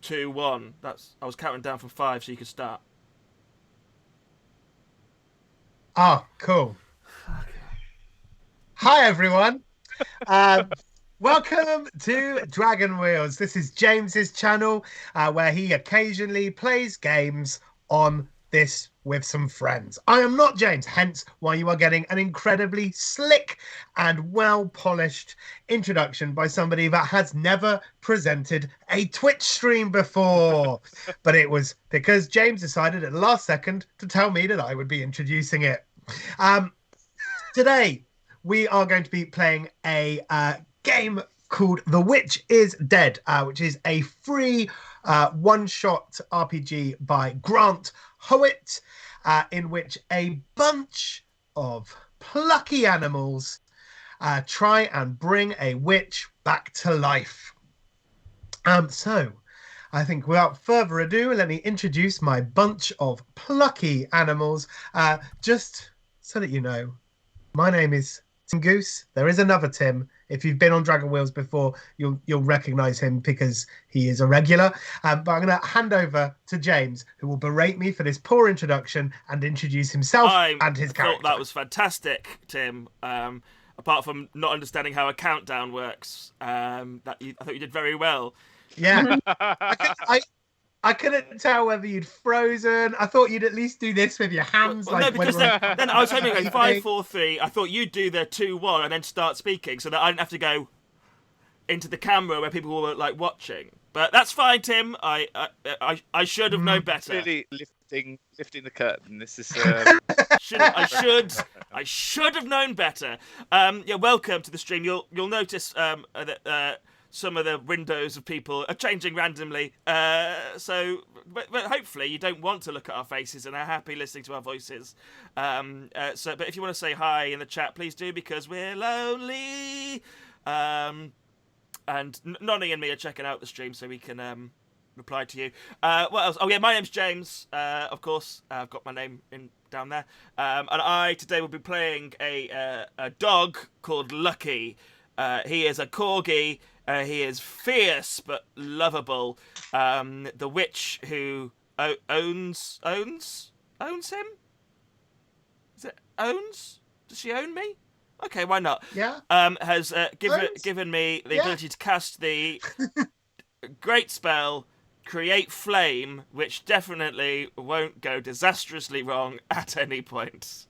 2, 1. I was counting down from 5 so you could start. Oh, cool. Hi, everyone. Welcome to Dragon Wheels. This is James's channel where he occasionally plays games on this with some friends. I am not James, hence why you are getting an incredibly slick and well-polished introduction by somebody that has never presented a Twitch stream before. But it was because James decided at the last second to tell me that I would be introducing it. Today, we are going to be playing a game called The Witch is Dead, which is a free one-shot RPG by Grant Howitt, in which a bunch of plucky animals try and bring a witch back to life. So, I think without further ado, let me introduce my bunch of plucky animals. Just so that you know, my name is Tim Goose. There is another Tim. If you've been on Dragon Wheels before, you'll recognize him because he is a regular. But I'm going to hand over to James, who will berate me for this poor introduction and introduce himself and his character. I thought that was fantastic, Tim. Apart from not understanding how a countdown works, I thought you did very well. Yeah. I couldn't tell whether you'd frozen. I thought you'd at least do this with your hands. Well, no, because then I was hoping to go 5, 4, 3. I thought you'd do the 2, 1 and then start speaking so that I didn't have to go into the camera where people were like watching. But that's fine, Tim. I should have known better. Really lifting the curtain. This is. I should have known better. Yeah, welcome to the stream. You'll notice that. Some of the windows of people are changing randomly, but hopefully you don't want to look at our faces and are happy listening to our voices. But if you want to say hi in the chat, please do, because we're lonely. And Nonny and me are checking out the stream so we can reply to you. What else? Oh yeah, my name's James. Of course, I've got my name down there. And I today will be playing a dog called Lucky. He is a corgi. He is fierce but lovable. The witch who owns him? Is it owns? Does she own me? Okay, why not? Yeah. Has given me the ability to cast the great spell, Create Flame, which definitely won't go disastrously wrong at any point.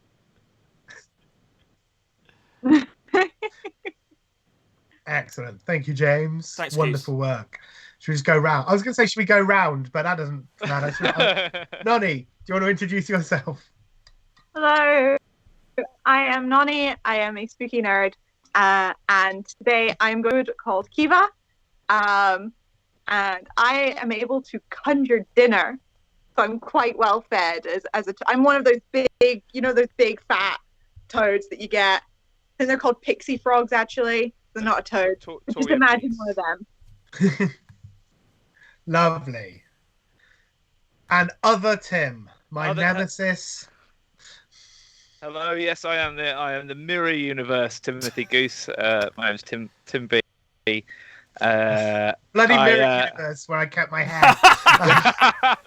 Excellent. Thank you, James. Thanks, wonderful Keith. Work. Should we just go round? I was going to say, should we go round? But that doesn't matter. Nonny, do you want to introduce yourself? Hello. I am Nonny. I am a spooky nerd. And today I'm good called Kiva. And I am able to conjure dinner. So I'm quite well fed. I'm one of those big, those big fat toads that you get. I think they're called pixie frogs, actually. They're not a toad. Just imagine one of them. Lovely. And other Tim, my nemesis. Hello, yes, I am the Mirror Universe Timothy Goose. My name's Tim B. Bloody Mirror Universe, where I kept my hair.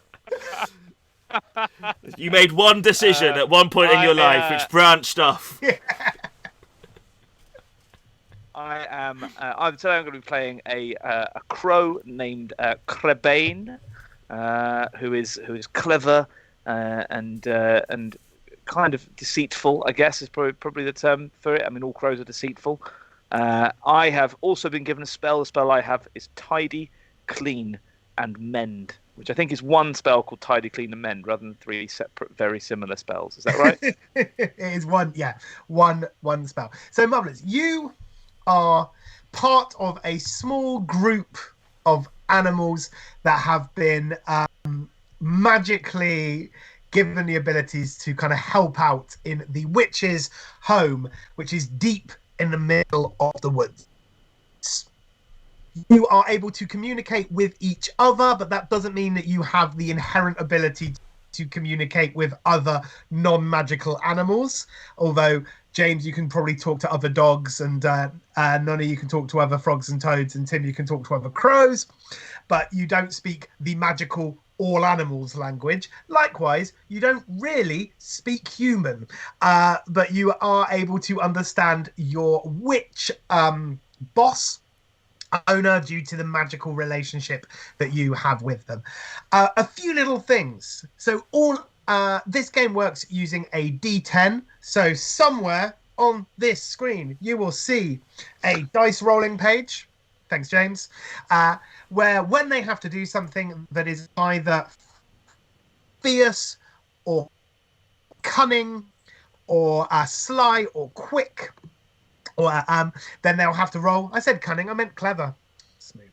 You made one decision at one point in your life, which branched off. Yeah. Today I'm going to be playing a crow named Crebain, who is clever and kind of deceitful, I guess is probably the term for it. I mean, all crows are deceitful. I have also been given a spell. The spell I have is Tidy, Clean, and Mend, which I think is one spell called Tidy, Clean, and Mend, rather than 3 separate, very similar spells. Is that right? It is one spell. So, Mumblers, you are part of a small group of animals that have been magically given the abilities to kind of help out in the witch's home, which is deep in the middle of the woods. You are able to communicate with each other, but that doesn't mean that you have the inherent ability to communicate with other non-magical animals. Although, James, you can probably talk to other dogs, and Nonny, you can talk to other frogs and toads, and Tim, you can talk to other crows. But you don't speak the magical all animals language. Likewise, you don't really speak human, but you are able to understand your witch boss owner due to the magical relationship that you have with them. A few little things. So this game works using a D10. So somewhere on this screen, you will see a dice rolling page. Thanks, James. Where when they have to do something that is either fierce or cunning or sly or quick, or then they'll have to roll. I said cunning, I meant clever. Smooth.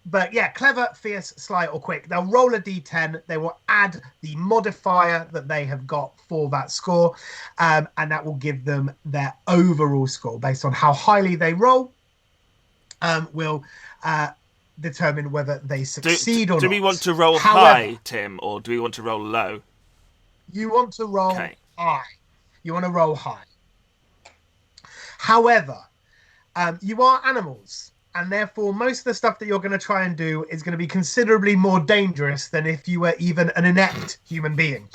But yeah, clever, fierce, sly, or quick. They'll roll a d10. They will add the modifier that they have got for that score, and that will give them their overall score based on how highly they roll. Will determine whether they succeed or not. Do we want to roll high, Tim, or do we want to roll low? You want to roll high. You want to roll high. However, you are animals, and therefore most of the stuff that you're going to try and do is going to be considerably more dangerous than if you were even an inept human being.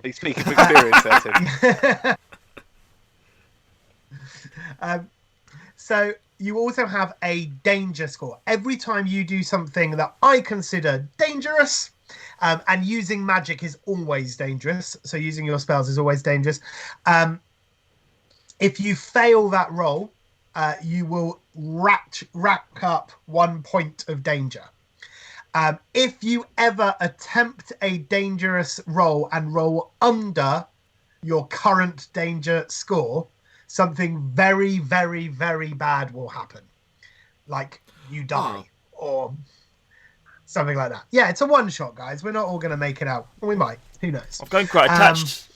He's speaking from experience there, Tim. So you also have a danger score. Every time you do something that I consider dangerous, and using magic is always dangerous, so using your spells is always dangerous. If you fail that roll, you will rack up 1 point of danger. If you ever attempt a dangerous roll and roll under your current danger score, something very, very, very bad will happen. Like you die or something like that. Yeah, it's a one shot, guys. We're not all going to make it out. We might. Who knows? I'm going quite attached.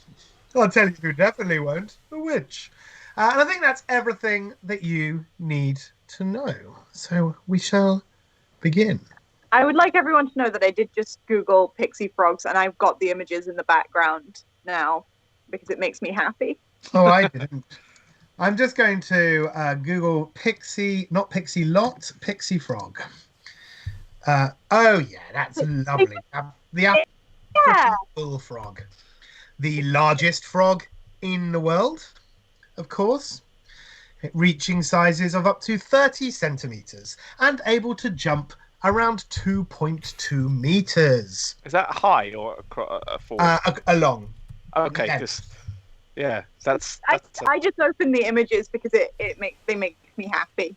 I'll tell you who definitely won't. The witch. And I think that's everything that you need to know. So we shall begin. I would like everyone to know that I did just Google pixie frogs, and I've got the images in the background now because it makes me happy. Oh, I didn't. I'm just going to Google pixie, not pixie lot, pixie frog. Oh, yeah, that's lovely. The African bullfrog. The largest frog in the world, of course. Reaching sizes of up to 30 centimeters and able to jump around 2.2 meters. Is that high or forward? Along. Okay, yes. That's I just opened the images because they make me happy.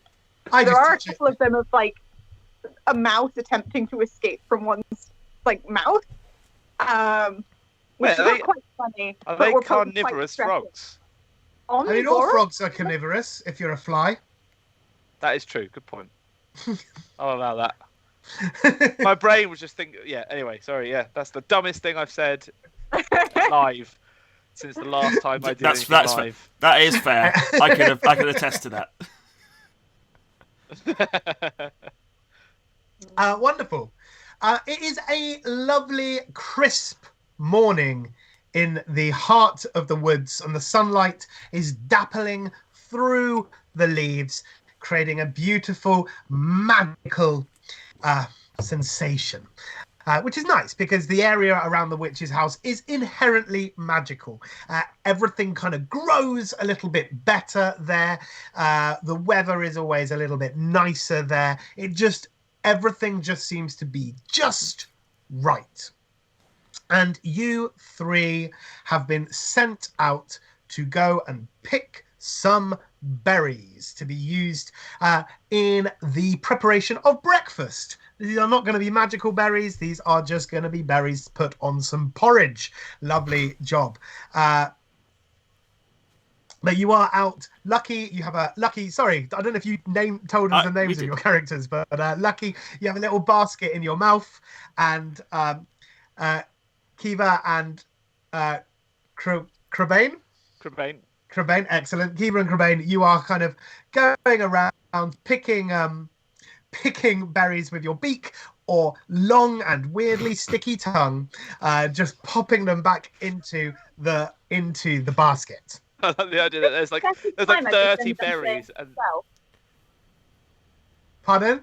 There are a couple of them of like a mouse attempting to escape from one's like mouth, which is quite funny. Are they carnivorous frogs? I mean, all frogs are carnivorous if you're a fly. That is true. Good point. I'll allow that. My brain was just thinking. Yeah. Anyway, sorry. Yeah, that's the dumbest thing I've said live since the last time I did anything live. Fair. That is fair. I can attest to that. Wonderful. It is a lovely, crisp morning in the heart of the woods, and the sunlight is dappling through the leaves, creating a beautiful, magical sensation. Which is nice because the area around the witch's house is inherently magical. Everything kind of grows a little bit better there. The weather is always a little bit nicer there. Everything just seems to be just right. And you three have been sent out to go and pick some berries to be used in the preparation of breakfast. These are not going to be magical berries. These are just going to be berries put on some porridge. Lovely job. But you are out. Lucky, you have a Lucky. Sorry, I don't know if you told us the names of your characters, but Lucky, you have a little basket in your mouth, and Kiva and Crabane. Crabane, excellent. Kiva and Crabane, you are kind of going around picking berries with your beak or long and weirdly sticky tongue, just popping them back into the basket. I love the idea that there's like Second time I've just 30 been playing berries and myself. Pardon?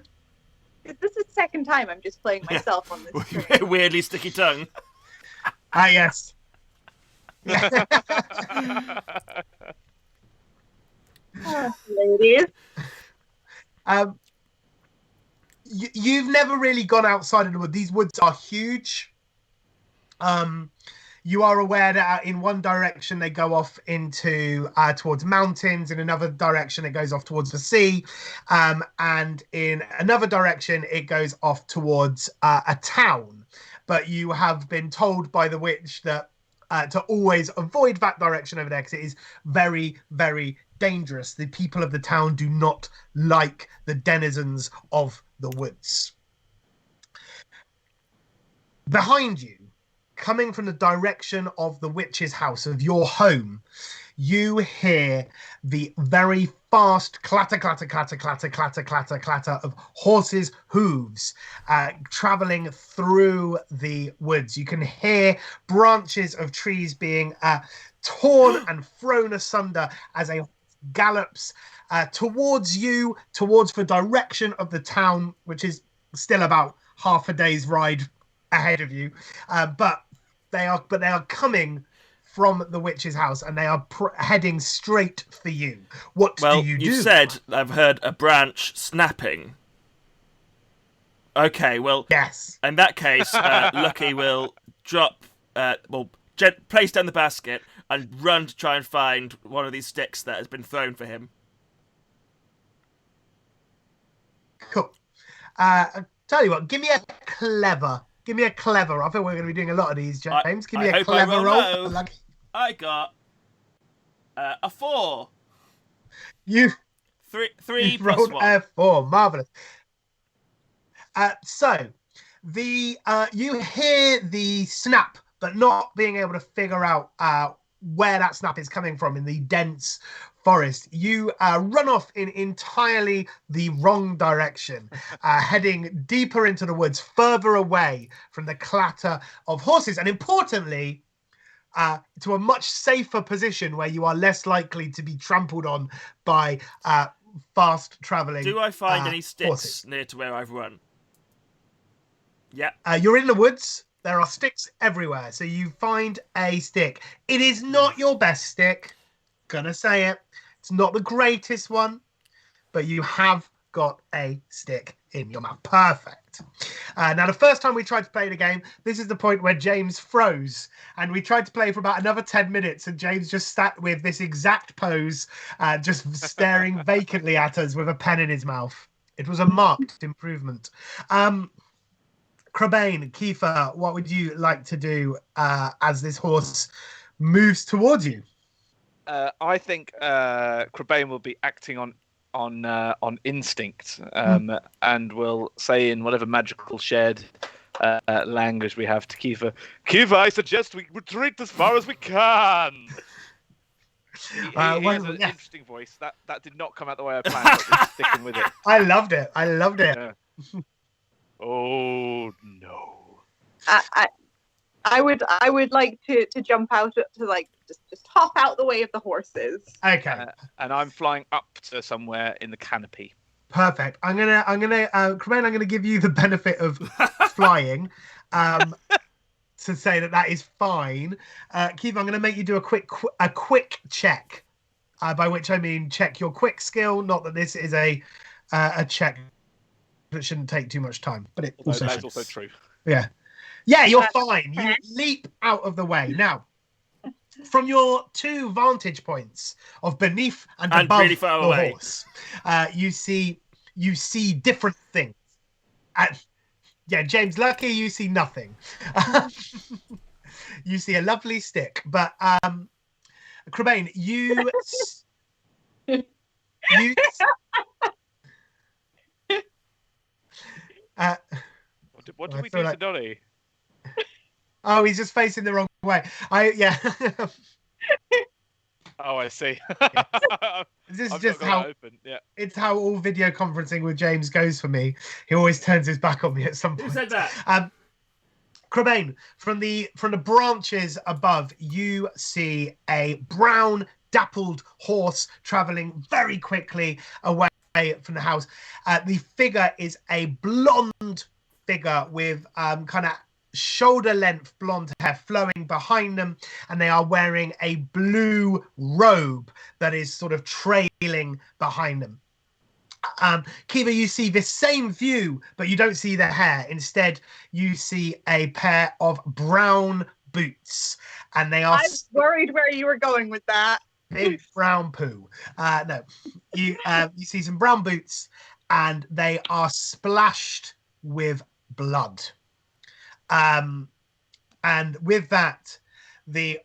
This is the second time I'm just playing myself on this stream. Weirdly sticky tongue. Yes. Oh, ladies. You've never really gone outside of the wood. These woods are huge. You are aware that in one direction they go off into towards mountains, in another direction it goes off towards the sea, and in another direction it goes off towards a town. But you have been told by the witch that to always avoid that direction over there because it is very, very dangerous. The people of the town do not like the denizens of the woods. Behind you, coming from the direction of the witch's house, of your home, you hear the very fast clatter, clatter, clatter, clatter, clatter, clatter, clatter of horses' hooves traveling through the woods. You can hear branches of trees being torn and thrown asunder as a gallops towards you, towards the direction of the town, which is still about half a day's ride ahead of you. But they are coming from the witch's house, and they are heading straight for you. What do you do? You said I've heard a branch snapping. Okay, well, Yes. in that case, Lucky will drop, place down the basket and run to try and find one of these sticks that has been thrown for him. Cool. I'll tell you what, give me a clever. I think we're going to be doing a lot of these, James. Give me a clever roll. I got a 4. You 3 You've plus rolled 1. a 4. Marvelous. So you hear the snap, but not being able to figure out where that snap is coming from in the dense forest. You run off in entirely the wrong direction, heading deeper into the woods, further away from the clatter of horses, and importantly, to a much safer position where you are less likely to be trampled on by fast traveling. Do I find any sticks horses. near to where I've run? Yeah. You're in the woods. There are sticks everywhere. So you find a stick. It is not your best stick. Gonna say it. It's not the greatest one, but you have got a stick in your mouth. Perfect. Now, the first time we tried to play the game, this is the point where James froze, and we tried to play for about another 10 minutes, and James just sat with this exact pose, just staring vacantly at us with a pen in his mouth. It was a marked improvement. Crabane, Kiefer, what would you like to do as this horse moves towards you? I think Crabane will be acting on instinct, and will say in whatever magical shared language we have to Kiefer, Kiefer, I suggest we retreat as far as we can. He has an interesting voice. That did not come out the way I planned, but we're sticking with it. I loved it. Yeah. Oh no. I would like to jump out to like just hop out the way of the horses. Okay. And I'm flying up to somewhere in the canopy. Perfect. Crabane, I'm gonna give you the benefit of flying, to say that is fine. Keith, I'm gonna make you do a quick check, by which I mean check your quick skill. Not that this is a check that shouldn't take too much time, but That's also true. Yeah, you're fine. You leap out of the way now. From your 2 vantage points of beneath and above really far the away. horse, you see different things. James, lucky you see nothing. You see a lovely stick, but Crabane, What did we do to Donny? Oh, he's just facing the wrong way. Oh, I see. This is I've just got how that open. Yeah. it's how all video conferencing with James goes for me. He always turns his back on me at some Who point. said that? Crabane, from the branches above, you see a brown dappled horse traveling very quickly away from the house. The figure is a blonde figure with kind of shoulder length blonde hair flowing behind them, and they are wearing a blue robe that is sort of trailing behind them. Kiva, you see this same view, but you don't see their hair. Instead, you see a pair of brown boots, and they are I'm worried where you were going with that. big brown poo. No, you see some brown boots, and they are splashed with blood. And with that, the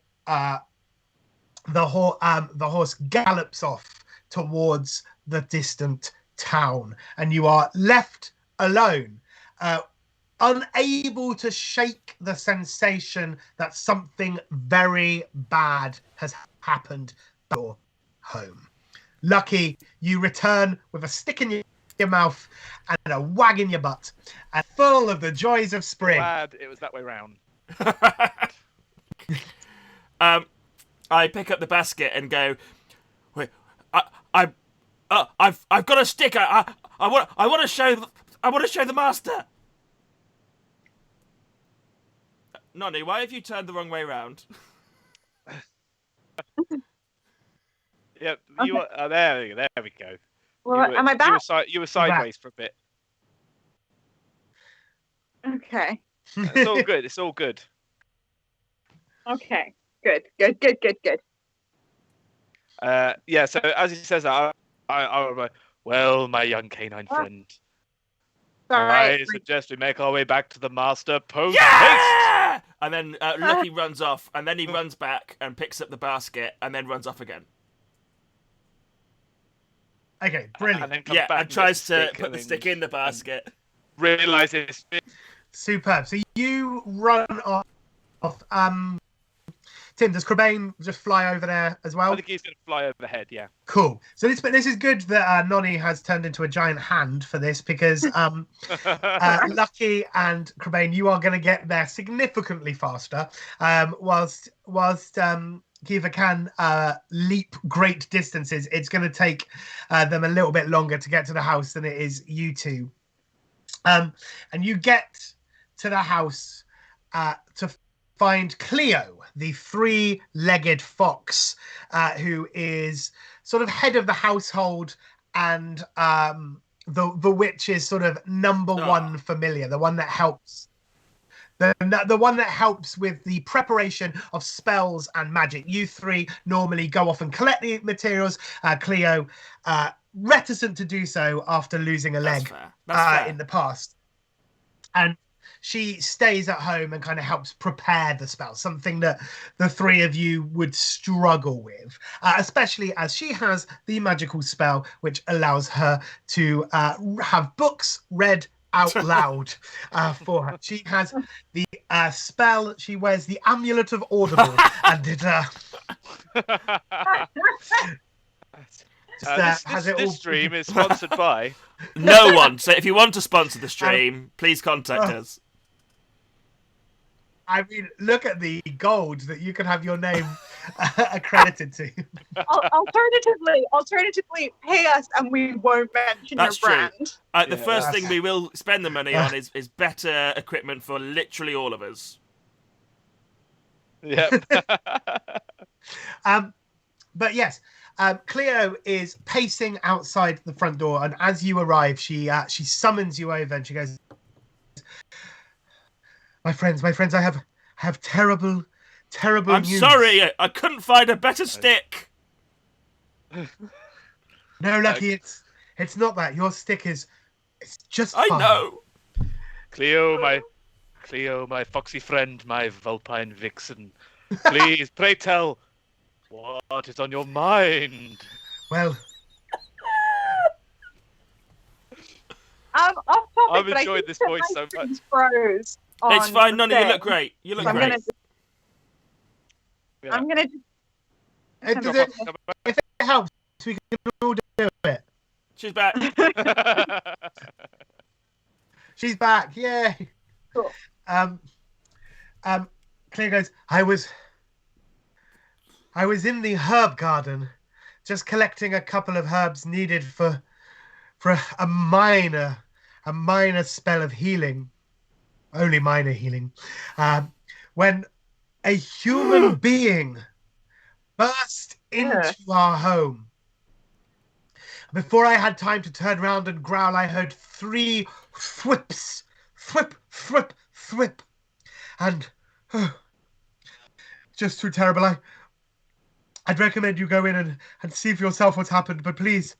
horse gallops off towards the distant town, and you are left alone, unable to shake the sensation that something very bad has happened at your home. Lucky, you return with a stick in your mouth and a wag in your butt, and full of the joys of spring. Glad it was that way round. I pick up the basket and go, wait, I've got a stick. I want to show the master. Nonny, why have you turned the wrong way round? Yep, you are, there we go. Well, am I back? You were sideways for a bit. Okay. It's all good. It's all good. Okay. Good. Yeah. So as he says that, I well, my young canine friend, Sorry. I suggest we make our way back to the master post haste. Yeah! And then Lucky runs off, and then he runs back and picks up the basket, and then runs off again. Okay, brilliant. And then comes Yeah, back and tries to gets put the stick in the basket. Realizes. Superb. So you run off. Tim, does Crabane just fly over there as well? I think he's going to fly overhead. Yeah. Cool. So this is good that Nonny has turned into a giant hand for this, because Lucky and Crabane, you are going to get there significantly faster. Whilst Kiva can leap great distances, it's going to take them a little bit longer to get to the house than it is you two. And you get to the house to find Cleo, the three-legged fox, who is sort of head of the household and the witch's sort of number one familiar, the one that helps. The one that helps with the preparation of spells and magic. You three normally go off and collect the materials. Cleo, reticent to do so after losing a leg in the past. And she stays at home and kind of helps prepare the spell, something that the three of you would struggle with, especially as she has the magical spell which allows her to have books read out loud for her. She has the spell, she wears the Amulet of Audible, and it this stream is sponsored by no one. So if you want to sponsor the stream, please contact us. I mean, look at the gold that you can have your name accredited to. Alternatively, pay us and we won't mention That's your true. brand. The first thing we will spend the money on is better equipment for literally all of us. Yep. But yes, Cleo is pacing outside the front door, and as you arrive, she summons you over, and she goes, My friends, I have terrible news. I'm sorry, I couldn't find a better stick. No, Lucky, it's not that. Your stick it's just I fine. know. Cleo, my foxy friend, my vulpine vixen. Please, pray tell, what is on your mind? Well, Off topic, I've but I enjoyed think this that voice my so screen much. froze on It's fine, the Nonny, you thing. look great. You look So great. I'm gonna if it helps, we can She's back. She's back. Yay. Cool. Cleo goes, I was in the herb garden, just collecting a couple of herbs needed for a minor spell of healing. Only minor healing. When a human being burst into our home. Before I had time to turn around and growl, I heard 3 thwips. Thwip, thwip, thwip. And just too terrible. I'd recommend you go in and see for yourself what's happened, but please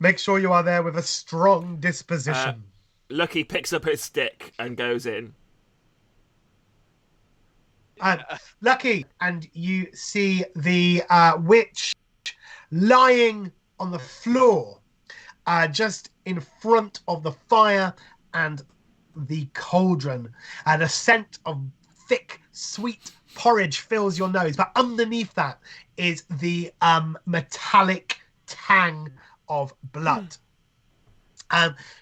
make sure you are there with a strong disposition. Lucky picks up his stick and goes in. Lucky, and you see the witch lying on the floor, just in front of the fire and the cauldron, and a scent of thick, sweet porridge fills your nose. But underneath that is the metallic tang of blood.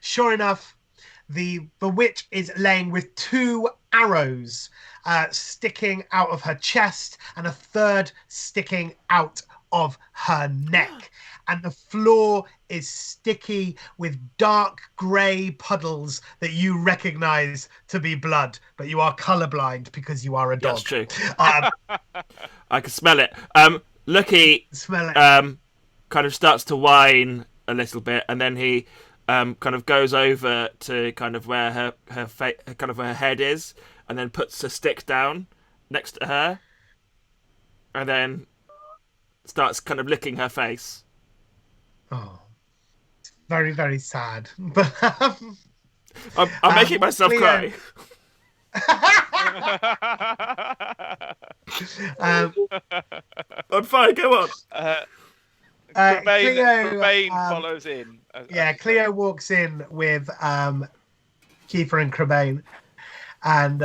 Sure enough, the witch is laying with 2 arrows sticking out of her chest and a 3rd sticking out of her neck. And the floor is sticky with dark grey puddles that you recognize to be blood, but you are colorblind because you are a dog. That's true. I can smell it. Lucky Smell it. kind of starts to whine a little bit, and then he kind of goes over to kind of where her head is, and then puts a stick down next to her, and then starts kind of licking her face. Oh, very, very sad. But I'm making myself Cleo. cry. I'm fine. Go on. Crebain follows in. Cleo walks in with Kiefer and Crebain, and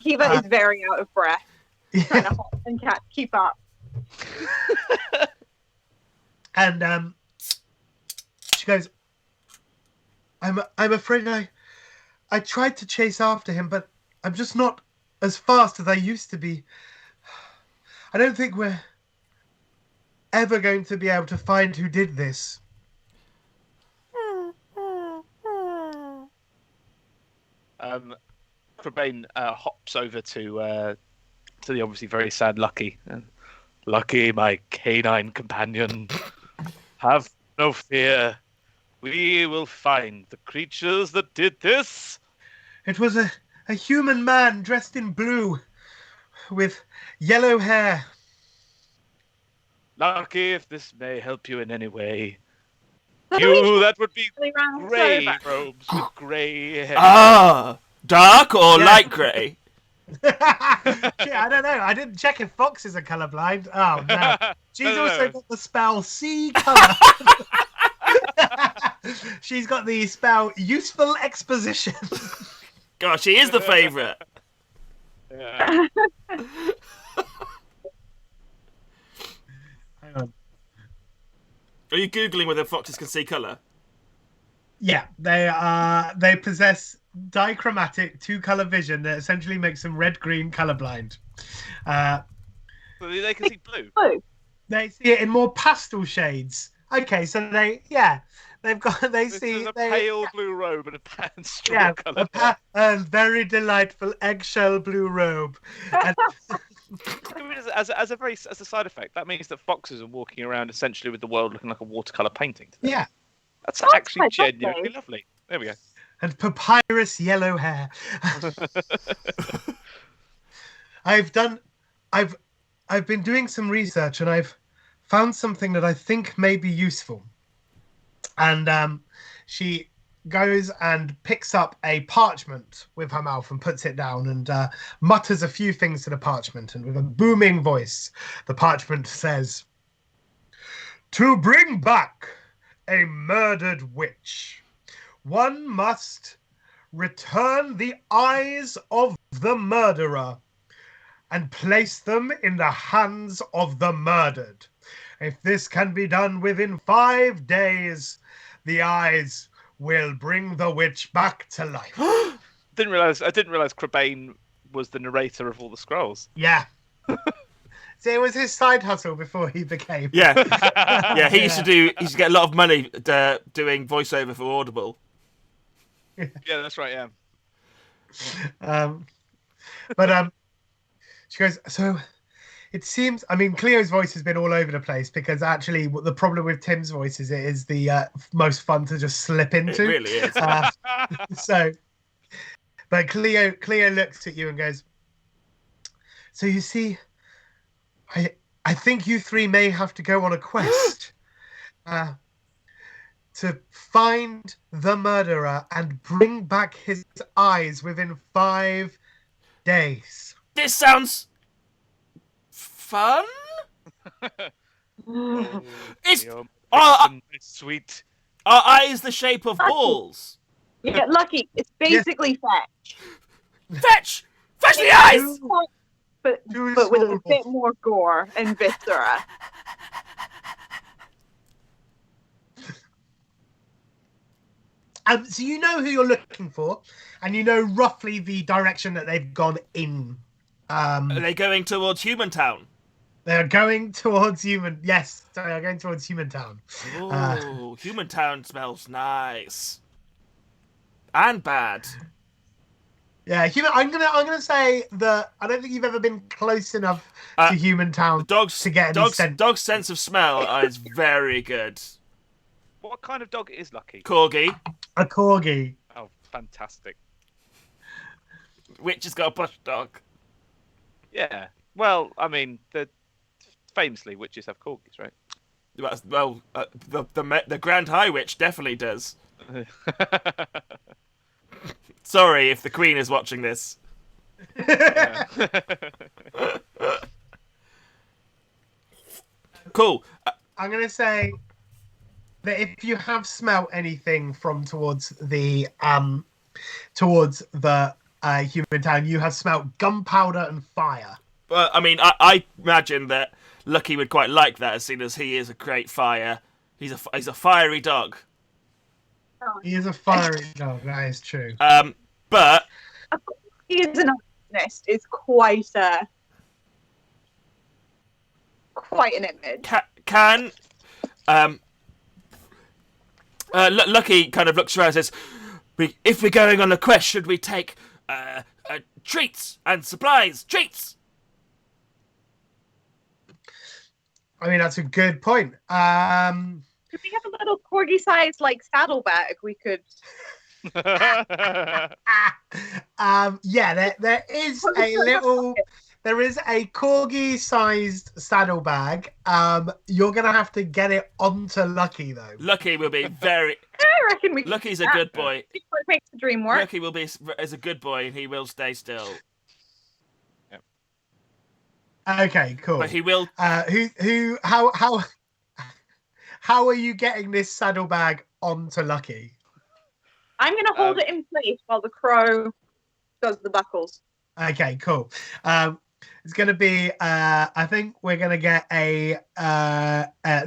Kiva is very out of breath, trying to hop and keep up. And she goes, I'm afraid I tried to chase after him, but I'm just not as fast as I used to be. I don't think we're ever going to be able to find who did this. Crebain hops over to the obviously very sad Lucky. Lucky, my canine companion, have no fear. We will find the creatures that did this. It was a human man dressed in blue with yellow hair. Lucky, if this may help you in any way. That would be grey robes with grey hair. Ah, dark or light grey? I don't know. I didn't check if foxes are colorblind. Oh no. She's also got the spell see color. She's got the spell useful exposition. Gosh, she is the favourite. Yeah. Hang on. Are you Googling whether foxes can see colour? Yeah, they possess dichromatic 2-color vision that essentially makes them red-green colorblind. So they can see blue. Blue. They see it in more pastel shades. Okay, so they see a pale blue robe and a straw yeah, colour. a very delightful eggshell blue robe. And, as a side effect, that means that foxes are walking around essentially with the world looking like a watercolor painting. yeah, That's That's actually quite genuinely lovely. lovely. There we go. and papyrus yellow hair. I've been doing some research and I've found something that I think may be useful. And she goes and picks up a parchment with her mouth and puts it down and mutters a few things to the parchment. And with a booming voice, the parchment says, "To bring back a murdered witch, one must return the eyes of the murderer and place them in the hands of the murdered. If this can be done within 5 days, the eyes will bring the witch back to life. I didn't realize Crebain was the narrator of all the scrolls. Yeah. See, it was his side hustle before he became. Yeah, yeah. He used to get a lot of money doing voiceover for Audible. Yeah, that's right. Yeah. But she goes, so it seems, I mean, Cleo's voice has been all over the place because actually the problem with Tim's voice is it is the most fun to just slip into. It really is. But Cleo looks at you and goes, so you see, I think you three may have to go on a quest to find the murderer and bring back his eyes within 5 days. This sounds fun. It's sweet. Are eyes the shape of balls? Yeah, Lucky. It's basically Fetch. Fetch the eyes. But with a bit more gore and viscera. So you know who you're looking for, and you know roughly the direction that they've gone in. Are they going towards Human Town? They're going towards Human. Yes, they're going towards Human Town. Oh, Human Town smells nice and bad. Yeah, I'm gonna say that I don't think you've ever been close enough to Human Town to get any sense. Dog's sense of smell is very good. What kind of dog is Lucky? Corgi. A corgi. Oh, fantastic. Witch has got a bush dog. Yeah. Well, I mean, famously, witches have corgis, right? Well, the Grand High Witch definitely does. Sorry if the Queen is watching this. Cool. I'm gonna say that if you have smelt anything from towards the Human Town, you have smelt gunpowder and fire. Well, I mean, I imagine that Lucky would quite like that, as soon as he is a great fire. He's a fiery dog. He is a fiery dog. That is true. But He is an honest. It's quite an image. Lucky kind of looks around and says, if we're going on a quest, should we take treats and supplies? Treats! I mean, that's a good point. Could we have a little corgi-sized saddlebag we could? Yeah, there is a corgi-sized saddlebag. You're gonna have to get it onto Lucky though. Lucky will be very. I reckon we. Lucky's a good boy. It makes the dream work. Lucky will be as a good boy, and he will stay still. Yep. Okay, cool. But he will. How are you getting this saddlebag onto Lucky? I'm going to hold it in place while the crow does the buckles. Okay, cool. It's going to be, I think we're going to get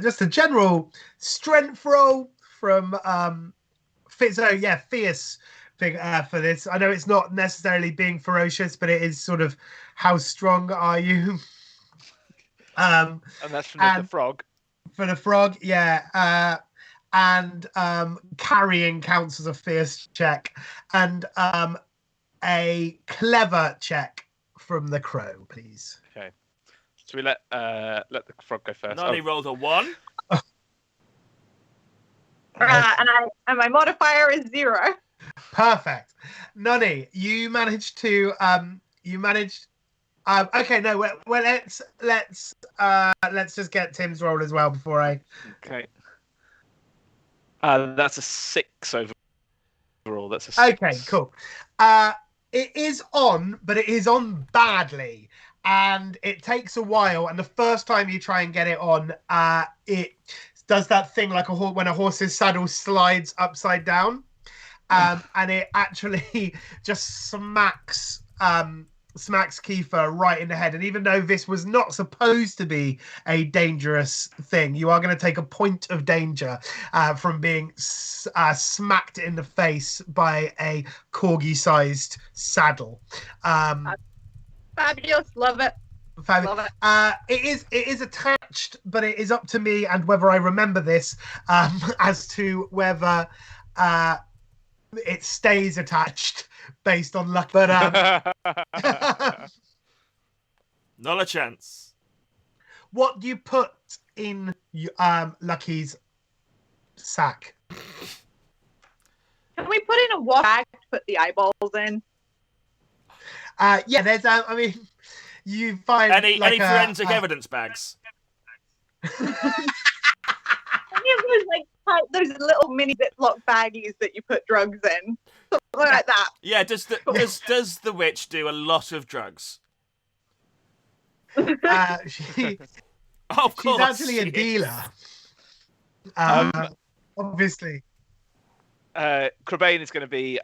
just a general strength roll from fierce for this. I know it's not necessarily being ferocious, but it is sort of how strong are you? And that's from the frog. For the frog, yeah. And carrying counts as a fierce check, and a clever check from the crow, please. Okay. So we let the frog go first. Nani rolled a 1. And my modifier is 0. Perfect. Nani, you managed to okay, no, well, let's just get Tim's roll as well before I. Okay. That's a 6 overall. That's a 6. Okay, cool. It is on, but it is on badly, and it takes a while. And the first time you try and get it on, it does that thing like when a horse's saddle slides upside down, and it actually just smacks smacks Kiefer right in the head. And even though this was not supposed to be a dangerous thing, you are going to take a point of danger from being smacked in the face by a corgi-sized saddle. Fabulous, love it. Love it. It is attached, but it is up to me and whether I remember this as to whether it stays attached based on luck. But not a chance. What do you put in Lucky's sack? Can we put in a water bag to put the eyeballs in? Yeah, there's. I mean, you find any forensic a evidence bags. Any of those those little mini Ziploc baggies that you put drugs in, something like that. Yeah. Does the witch do a lot of drugs? Of course. She's actually a dealer. Obviously. Crebain is going to be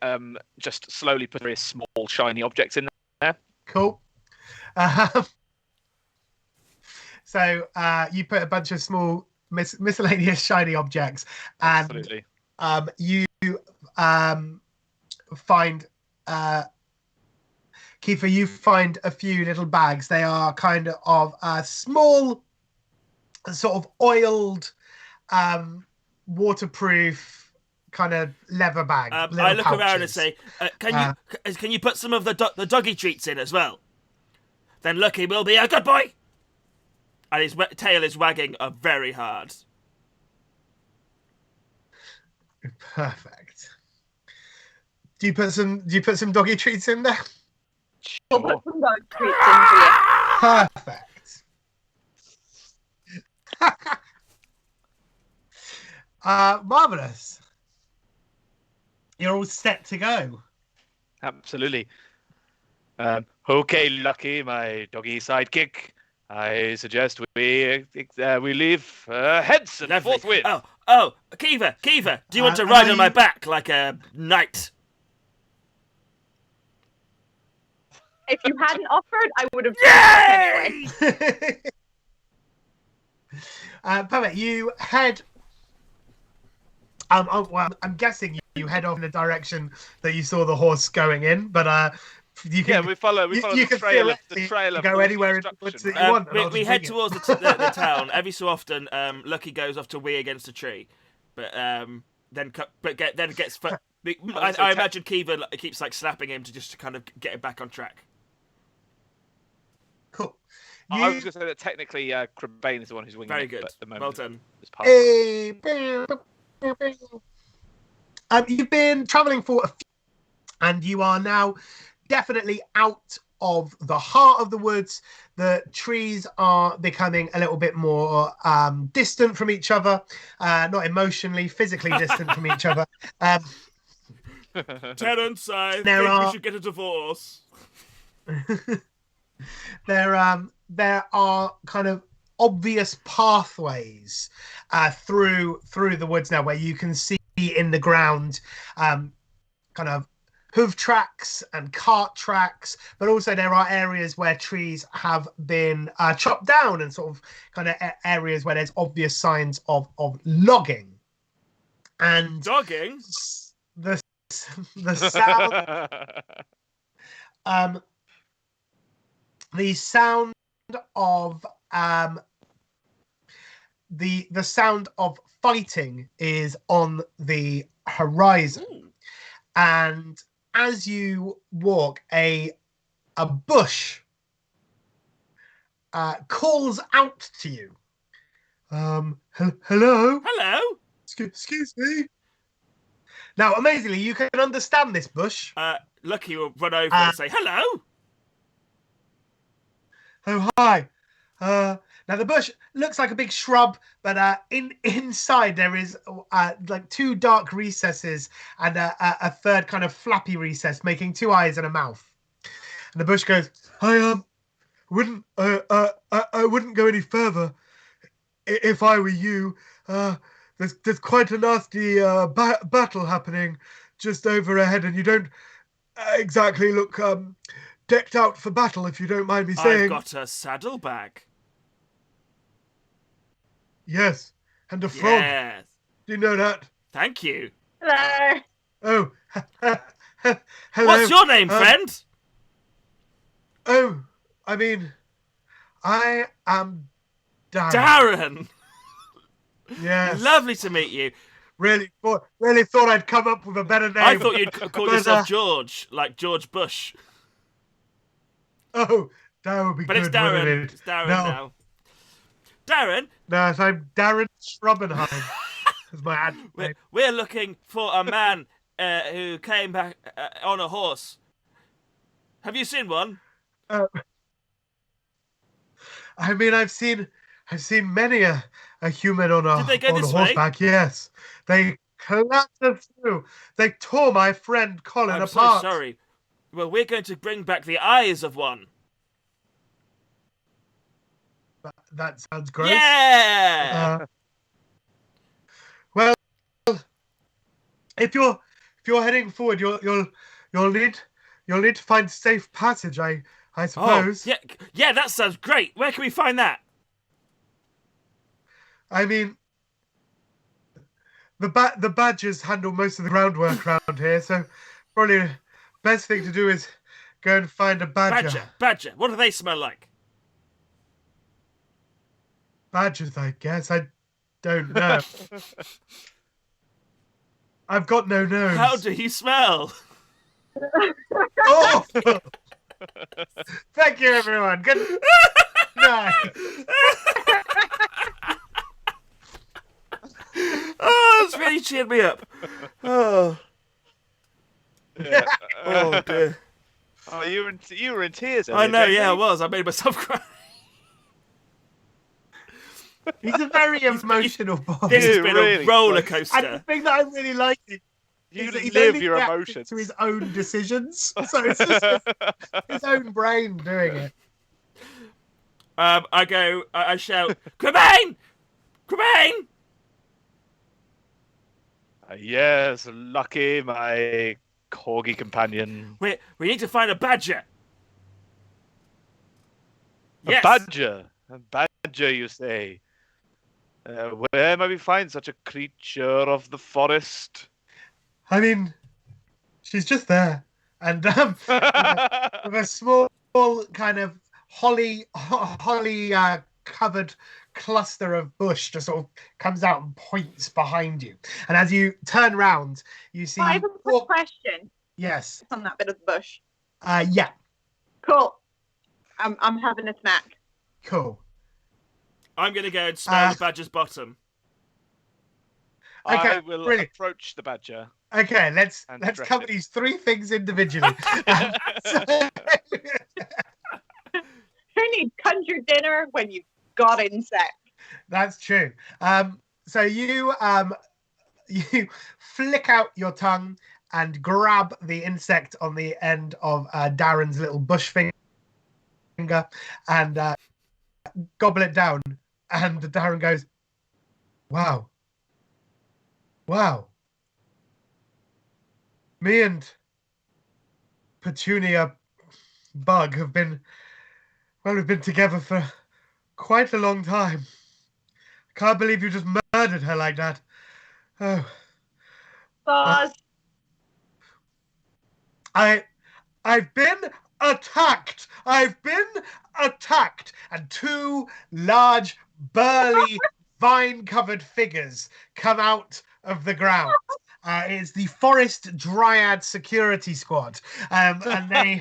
just slowly put very small shiny objects in there. Cool. So you put a bunch of small miscellaneous shiny objects, and Absolutely. You find Kiefer. You find a few little bags. They are kind of small, sort of oiled, waterproof kind of leather bag. I look pouches. around and say, "Can you put some of the doggy treats in as well? Then Lucky will be a good boy." And his tail is wagging very hard. Perfect. Do you put some doggy treats in there? We'll put some dog treats into it. Perfect. Marvelous. You're all set to go. Absolutely. Okay, Lucky, my doggy sidekick. I suggest we leave Henson forthwith. Oh, Kiva, do you want to ride on my back like a knight? If you hadn't offered, I would have done it anyway. Perfect. You head. Well, I'm guessing you head off in the direction that you saw the horse going in, but you can. Yeah, we follow you the can trail of theoretically the trail of go anywhere in the woods that you want. We head towards the town. Every so often, Lucky goes off to wee against a tree, but then gets. I imagine Kiva keeps slapping him to kind of get him back on track. Cool. I was going to say that technically, Crebain is the one who's winging Very it, good. but at the moment, Well done. You've been travelling for a few, and you are now definitely out of the heart of the woods. The trees are becoming a little bit more distant from each other, not emotionally, physically distant from each other. Terence, I think we should get a divorce. There are kind of obvious pathways through the woods now, where you can see in the ground kind of hoof tracks and cart tracks, but also there are areas where trees have been chopped down, and sort of kind of areas where there's obvious signs of logging. And dogging, the sound the sound of the sound of fighting is on the horizon. Ooh. And as you walk, a bush calls out to you. Hello? Hello? Excuse me? Now, amazingly, you can understand this bush. Lucky will run over and say, hello? Oh, hi. Now, the bush looks like a big shrub, but inside there is two dark recesses and a third kind of flappy recess, making two eyes and a mouth. And the bush goes, I wouldn't go any further if I were you. There's quite a nasty battle happening just over ahead, and you don't exactly look decked out for battle, if you don't mind me I've saying. got a saddlebag. Yes, and a frog. Yes. Do you know that? Thank you. Hello. Oh, hello. What's your name, friend? Oh, I mean, I am Darren. Darren. Yes. Lovely to meet you. Really thought I'd come up with a better name. I thought you'd call But, yourself George, like George Bush. Oh, that would be But good, it's Darren. wouldn't it? It's Darren No. now. Darren, No, so I'm Darren Schrobenheim. Is my ad name. we're looking for a man who came back on a horse. Have you seen one? I mean, I've seen many a human on a Did they go this way? horseback. Yes, they collapsed us through. They tore my friend Colin I'm apart. so sorry. Well, we're going to bring back the eyes of one. That sounds great. Yeah! Well, if you're heading forward, you'll need to find safe passage. I suppose. Yeah, that sounds great. Where can we find that? I mean, the badgers handle most of the groundwork around here, so probably the best thing to do is go and find a badger. Badger. What do they smell like? Badgers, I guess. I don't know. I've got no nose. How do you smell? Oh! Thank you, everyone. Good night. Oh, it's really cheered me up. Oh, oh dear. Oh, you were in tears. I earlier, know, Jamie. yeah, I was. I made myself cry. He's a very emotional boy. This has You been really a roller And the coaster. thing that I really like is You that he's live only your reacting emotions. to his own decisions. So it's just his own brain doing it. I shout, Cremain! Cremain! Yes, lucky my corgi companion. We need to find a badger. Yes. A badger, you say? Where may we find such a creature of the forest? I mean, she's just there, and with a small kind of holly covered cluster of bush just sort of comes out and points behind you. And as you turn round, you see. I have a quick question Yes. on that bit of the bush. Yeah. Cool. I'm having a snack. Cool. I'm going to go and smell the badger's bottom. Okay, I will brilliant. approach the badger. Okay, let's And cover dress it. these three things individually. Who needs country dinner when you've got insect? That's true. So you flick out your tongue and grab the insect on the end of Darren's little bush finger and gobble it down. And Darren goes, "Wow, wow. Me and Petunia Bug have been, well, we've been together for quite a long time. Can't believe you just murdered her like that. Oh, Boss. I've been attacked. I've been attacked. And two large, burly, vine-covered figures come out of the ground. It's the Forest Dryad Security Squad, and they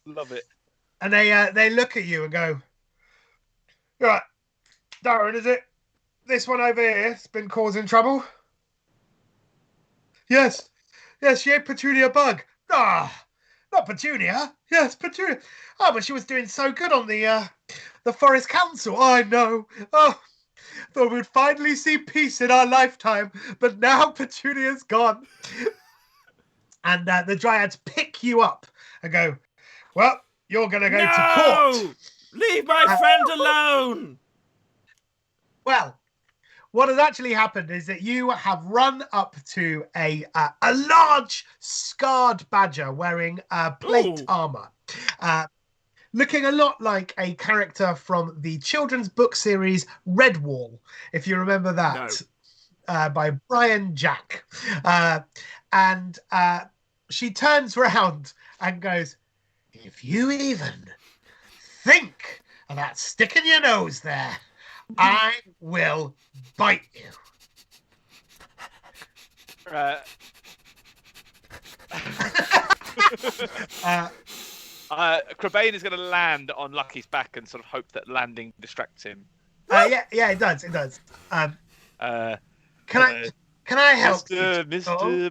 Love it. and they look at you and go, "Right, Darren, is it this one over here that's been causing trouble?" Yes, she ate Petunia Bug. Ah, not Petunia. Yes, Petunia. Oh, but she was doing so good on the Forest Council. I know. Oh, thought we'd finally see peace in our lifetime, but now Petunia's gone. And the Dryads pick you up and go, "Well, you're going to go to court." Leave my friend alone! Well, what has actually happened is that you have run up to a large scarred badger wearing plate Ooh. armor, looking a lot like a character from the children's book series Redwall, if you remember that, by Brian Jack. And she turns round and goes, "If you even think about sticking your nose there, I will bite you." Crebain is going to land on Lucky's back and sort of hope that landing distracts him. Yeah, it does. Can I help you? Mr.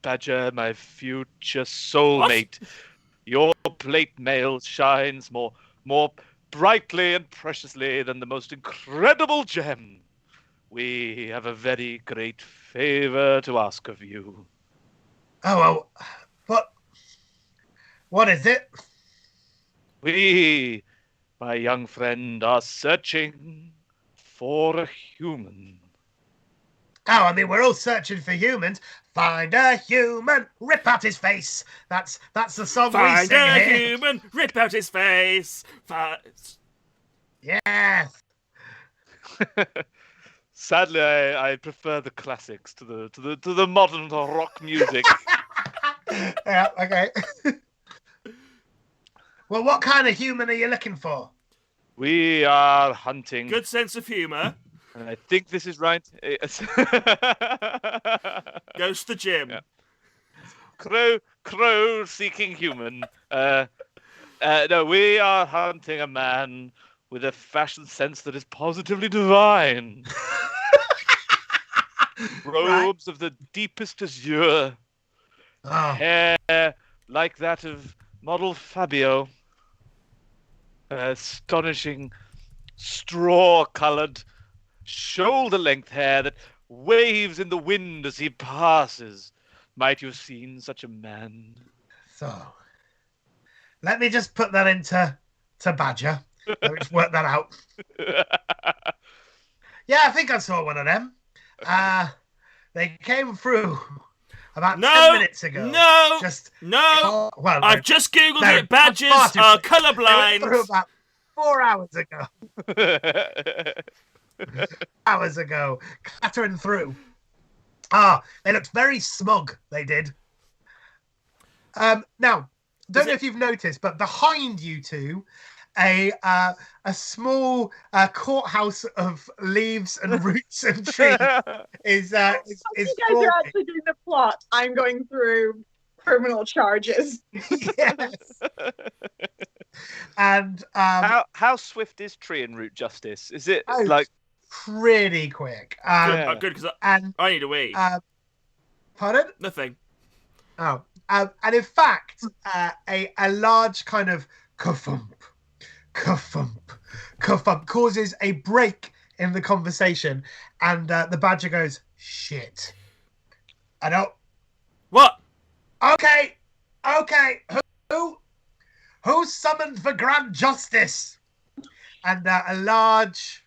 Badger, my future soulmate. Your plate mail shines more brightly and preciously than the most incredible gem. We have a very great favor to ask of you. Oh, well, what is it? We, my young friend, are searching for a human. Oh, I mean, we're all searching for humans. Find a human, rip out his face. That's the song we Find sing a here. human, rip out his face. Yes. Sadly, I prefer the classics to the modern rock music. Yeah, okay. Well, what kind of human are you looking for? We are hunting. Good sense of humour. And I think this is right. Goes to the gym. Yeah. Crow seeking human. No, we are hunting a man with a fashion sense that is positively divine. Robes of the deepest azure. Oh, Hair like that of model Fabio. Astonishing straw-coloured shoulder-length hair that waves in the wind as he passes. Might you have seen such a man? so let me just put that into Badger. Let me just work that out. Yeah, I think I saw one of them. They came through about 10 minutes ago. No. Well, I've just googled no, it. Badgers far too are quick. They went colourblind. through about 4 hours ago. Clattering through. They looked very smug, they did. Now, don't know if you've noticed, but behind you two, a small courthouse of leaves and roots and trees is You guys forming. are actually doing the plot. I'm going through criminal charges. Yes. And how swift is tree and root justice? Is it Oh, like pretty quick. Yeah. Good, because And I need a wee. pardon? Nothing. Oh, and in fact, a large kind of ka-thump causes a break in the conversation, and the badger goes, "Shit, I don't." What? Okay, who summoned the Grand Justice? And a large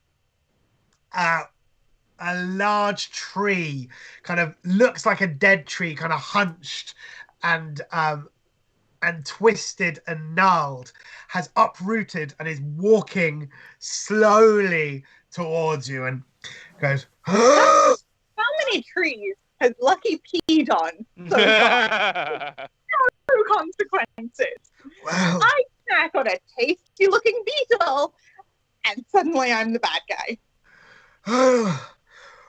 tree, kind of looks like a dead tree, kind of hunched and twisted and gnarled, has uprooted and is walking slowly towards you and goes, How many trees has Lucky peed on so far? True consequences. "Well, I snack on a tasty-looking beetle, and suddenly I'm the bad guy.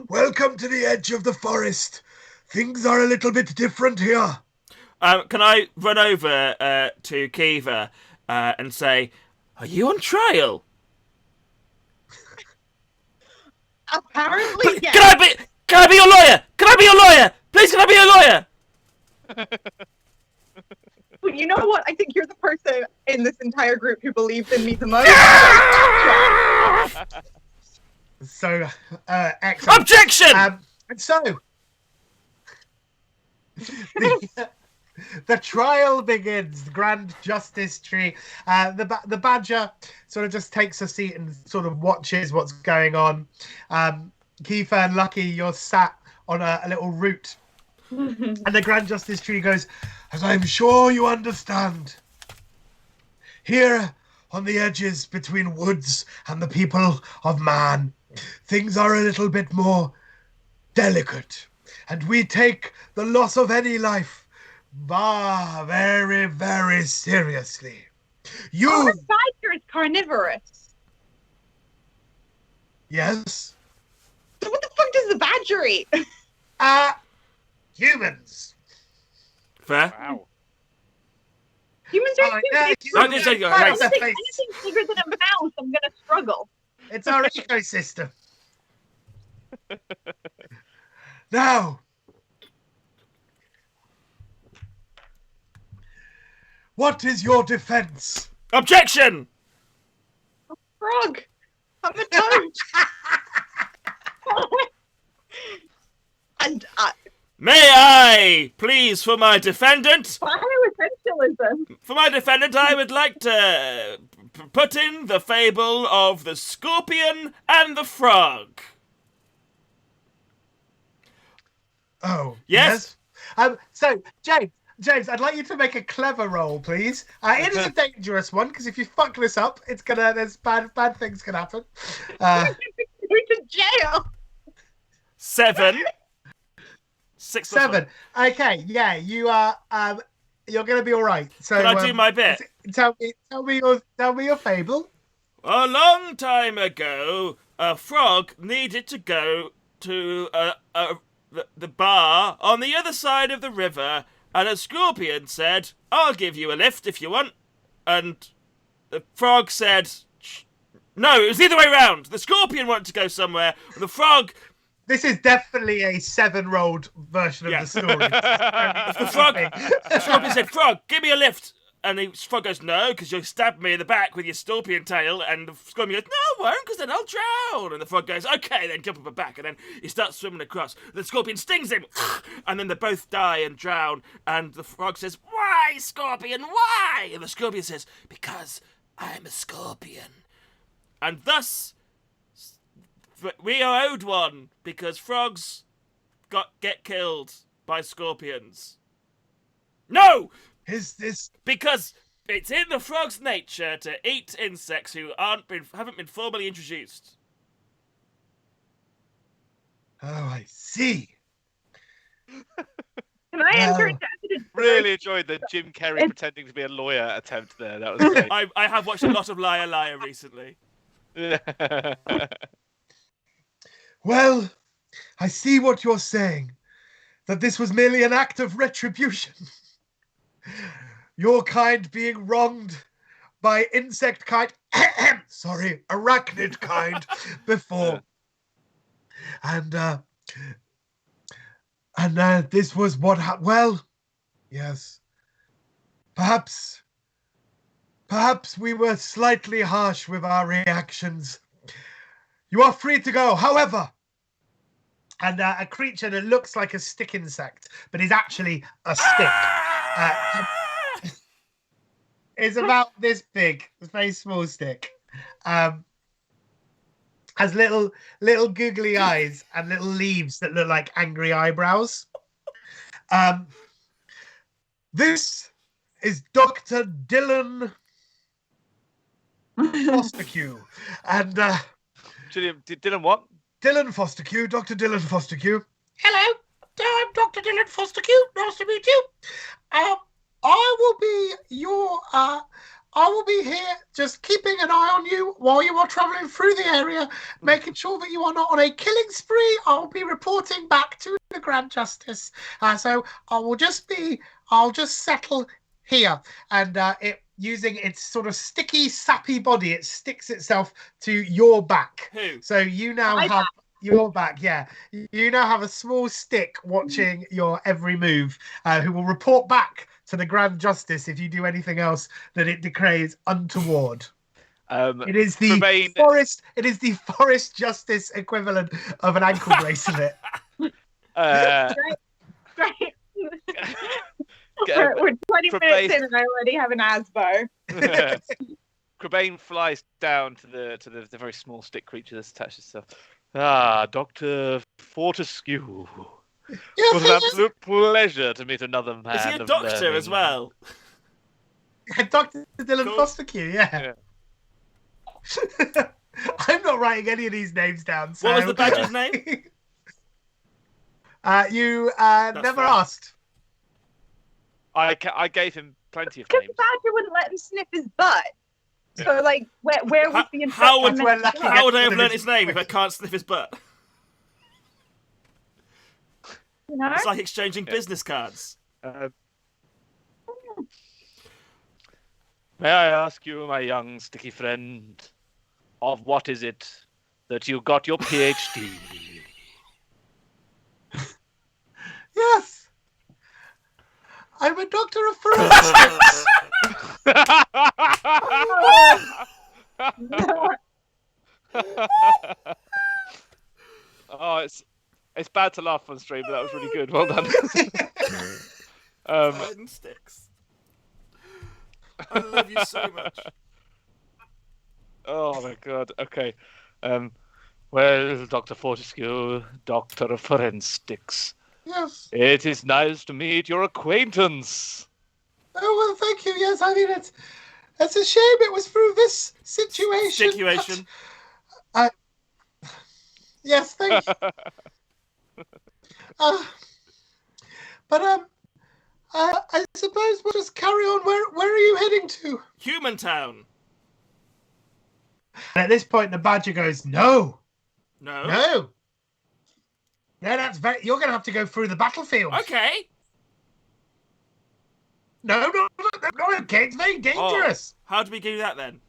welcome to the edge of the forest. Things are a little bit different here." Can I run over to Kiva and say, "Are you on trial?" Apparently, yes. Can I be your lawyer? Can I be your lawyer? Please, can I be your lawyer? But you know what? I think you're the person in this entire group who believes in me the most. So, excellent. Objection! And so, the trial begins. The Grand Justice Tree. The badger sort of just takes a seat and sort of watches what's going on. Kiefer and Lucky, you're sat on a little root, and the Grand Justice Tree goes, as I'm sure you understand, here on the edges between woods and the people of man, things are a little bit more delicate, and we take the loss of any life very, very seriously. You... The badger is carnivorous. Yes? So what the fuck does the badger eat? Humans. Fair. Wow. Humans are Oh, too yeah, big. I did say you're right. Anything bigger than a mouse, I'm gonna struggle. It's our ecosystem. Now, what is your defense? Objection! Frog! I'm a toad! And May I, please, for my defendant, bioessentialism. I would like to put in the fable of the scorpion and the frog. Oh, Yes? So, James, I'd like you to make a clever roll, please. It is a dangerous one because if you fuck this up, there's bad things can happen. Going to jail. 7. 6 plus 7. Okay, yeah, you are. You're gonna be all right. So, Can I do my bit? Tell me your fable. A long time ago, a frog needed to go to the bar on the other side of the river, and a scorpion said, I'll give you a lift if you want. And the frog said, no, it was the other way around. The scorpion wanted to go somewhere, and the frog... This is definitely a 7-year-old version of Yeah. the story. The scorpion said, Frog, give me a lift. And the frog goes, no, because you'll stab me in the back with your scorpion tail. And the scorpion goes, no, I won't, because then I'll drown. And the frog goes, okay, then jump up her back. And then he starts swimming across. The scorpion stings him. And then they both die and drown. And the frog says, why, scorpion, why? And the scorpion says, because I'm a scorpion. And thus, we are owed one, because frogs get killed by scorpions. No! Is this... Because it's in the frog's nature to eat insects who haven't been formally introduced. Oh, I see. Can I enter into evidence? Really enjoyed the Jim Carrey pretending to be a lawyer attempt there. That was great. I have watched a lot of Liar Liar recently. Well, I see what you're saying. That this was merely an act of retribution. Your kind being wronged by insect kind, arachnid kind before. And this was what happened. Well, yes. Perhaps we were slightly harsh with our reactions. You are free to go. However, and a creature that looks like a stick insect, but is actually a stick. It's about this big. It's a very small stick. Has little googly eyes and little leaves that look like angry eyebrows. This is Dr. Dylan Fostercue. And Dylan what? Dylan Fostercue, Dr. Dylan Fostercue. Hello, I'm Dr. Dylan Fostercue. Nice to meet you. I will be here just keeping an eye on you while you are travelling through the area, making sure that you are not on a killing spree. I'll be reporting back to the Grand Justice. So I'll just settle here. And it using its sort of sticky, sappy body, it sticks itself to your back. Who? So you now have your back, yeah. You now have a small stick watching your every move, who will report back to the Grand Justice if you do anything else that it declares untoward. It is the Remain... forest. It is the forest justice equivalent of an ankle bracelet. Great. We're 20 minutes in and I already have an ASBO. Crebain flies down to the very small stick creature that's attached to itself. Dr. Fortescue. Yes, It was an yes, absolute pleasure to meet another man. Is he a of doctor learning. as well? Dr. Dylan Cool. Fostercue, yeah. I'm not writing any of these names down. So... What was the badger's name? You never fair. asked. I gave him plenty of Because names. the badger wouldn't let him sniff his butt. So, like, where was the How would, infection we're meant lucky to go? how would I have That's learnt what his name if I can't sniff his butt? You know? It's like exchanging business cards. May I ask you, my young sticky friend, of what is it that you got your PhD? Yes. I'm a doctor of forensics. Oh, it's bad to laugh on stream, but that was really good. Well done. Iron and sticks. I love you so much. Oh my god. Okay. Well, Dr. Fortescue, Doctor of Forensics. Yes. It is nice to meet your acquaintance. Oh, well, thank you. Yes, I mean, it's a shame it was through this situation. Situation. Yes, thank you. I suppose we'll just carry on. Where are you heading to? Human Town. And at this point, the badger goes, No, No. that's very. You're going to have to go through the battlefield. Okay. No, okay. It's very dangerous. How do we do that then?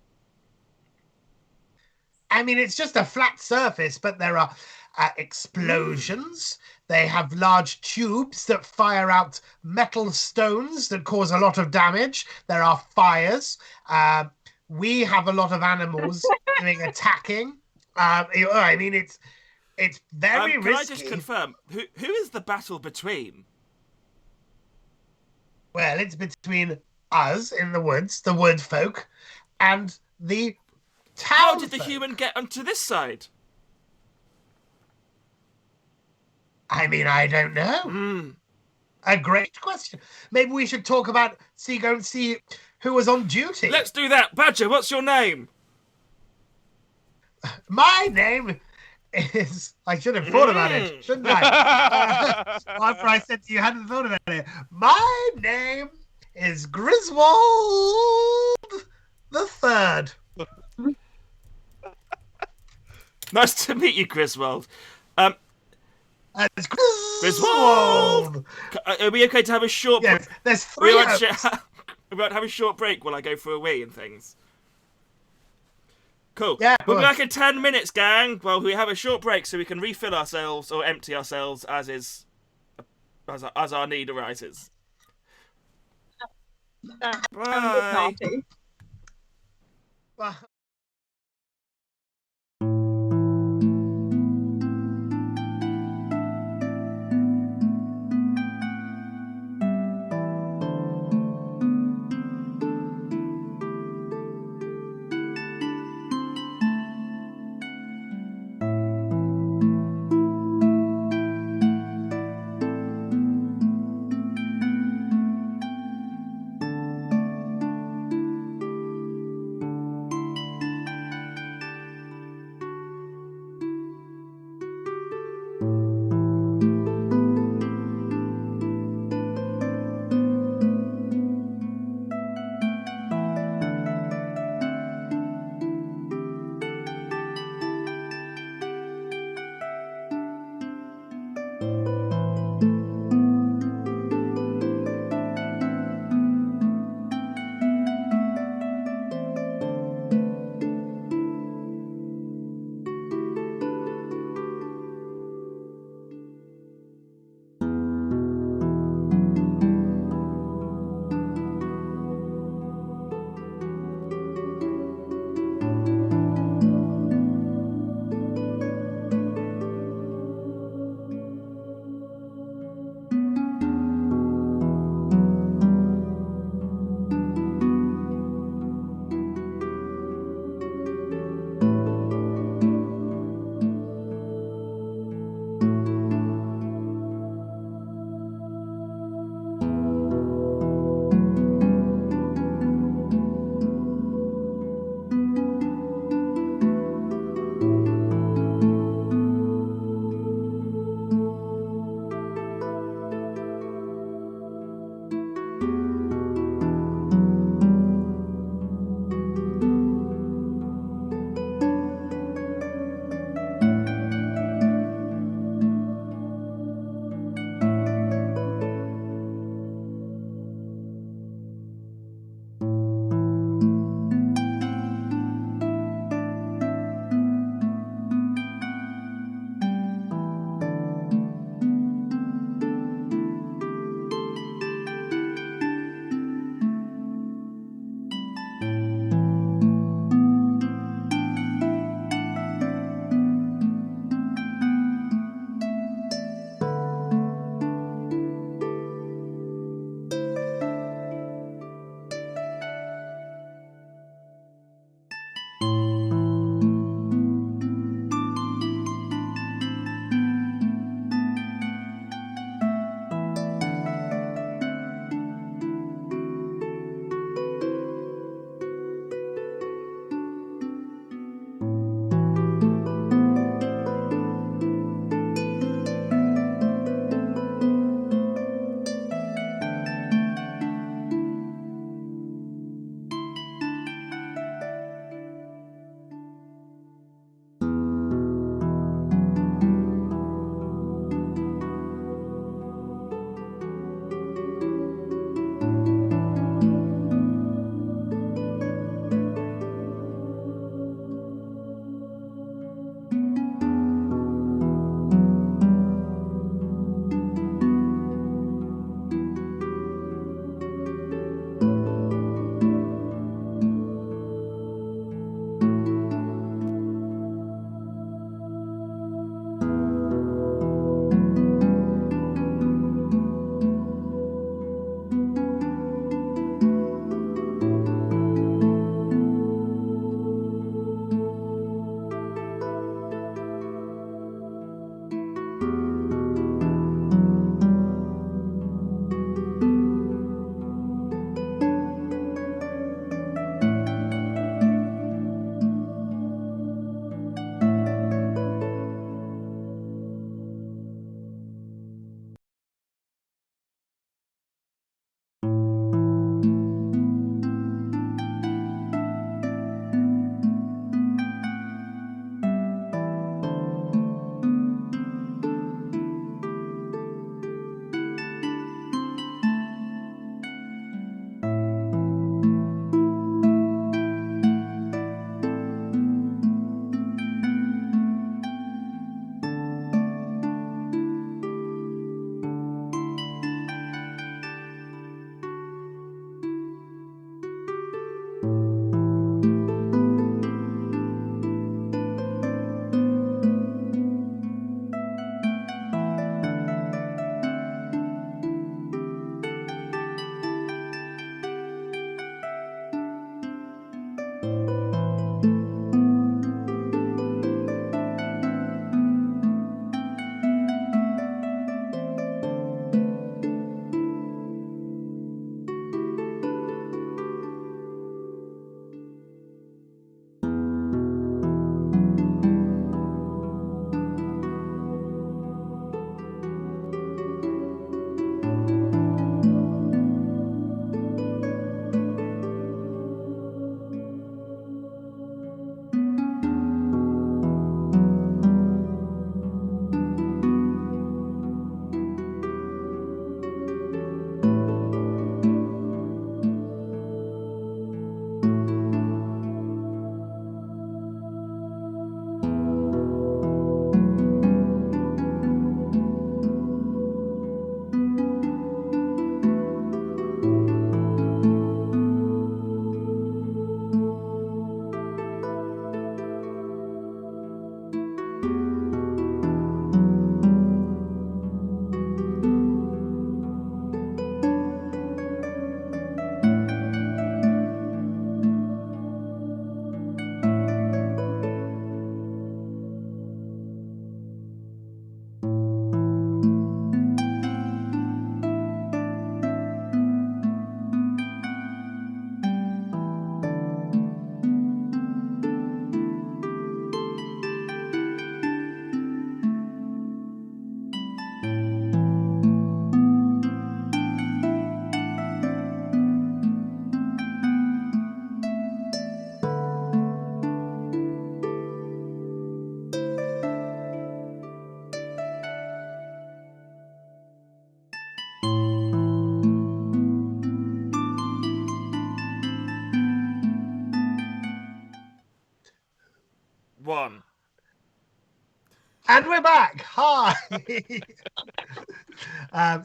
I mean, it's just a flat surface, but there are explosions. They have large tubes that fire out metal stones that cause a lot of damage. There are fires. We have a lot of animals doing attacking. I mean, it's very Can risky. I just confirm who is the battle between? Well, it's between us in the woods, the wood folk, and the town. How did the folk. human get onto this side? I mean, I don't know. A great question. Maybe we should talk about go and see who was on duty. Let's do that. Badger, what's your name? My name is. I should have thought about it, shouldn't I? After I said to you, hadn't thought about it. My name is Griswold the Third. Nice to meet you, Griswold. It's Griswold! Are we okay to have a short Yes, there's we three. won't have a short break while I go for a wee and things. Cool. Yeah, We'll be good. back in 10 minutes, gang. Well, we have a short break so we can refill ourselves or empty ourselves as our need arises. Bye. Naughty. Well,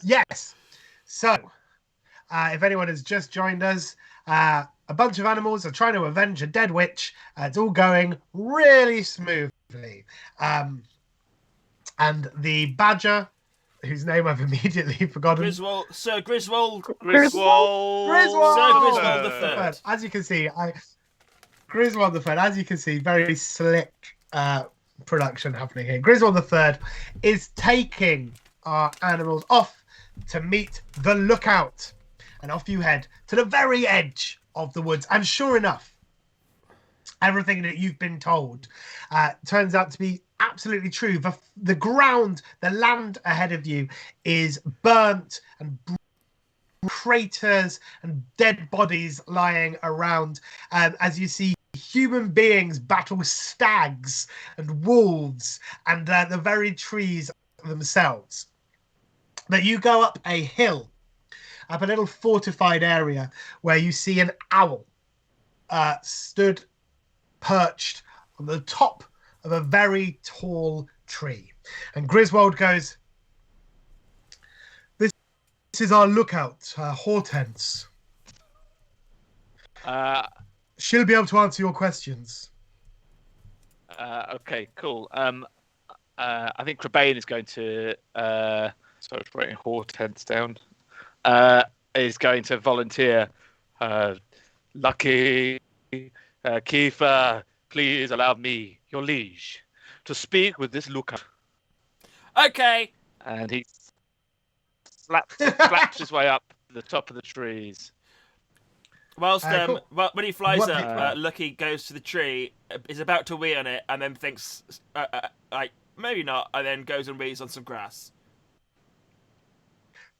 Yes. So, if anyone has just joined us, a bunch of animals are trying to avenge a dead witch. It's all going really smoothly. And the badger, whose name I've immediately forgotten. Griswold, Sir Griswold. Griswold. Sir Griswold the Third. Third. As you can see, Griswold the Third. As you can see, very slick production happening here. Griswold the Third is taking our animals off to meet the lookout, and off you head to the very edge of the woods. And sure enough, everything that you've been told turns out to be absolutely true. The ground, the land ahead of you is burnt and craters and dead bodies lying around as you see human beings battle stags and wolves and the very trees themselves. But you go up a hill, up a little fortified area where you see an owl stood perched on the top of a very tall tree. And Griswold goes, This is our lookout, Hortense. She'll be able to answer your questions. Okay, cool. I think Crebain is going to. Sorry, I was writing Hortense down. Is going to volunteer. Lucky, Kiefer, please allow me, your liege, to speak with this lookout. Okay. And he flaps his way up the top of the trees. Whilst Cool. when he flies What up, the- Lucky goes to the tree, is about to wee on it, and then thinks, like maybe not, and then goes and wees on some grass.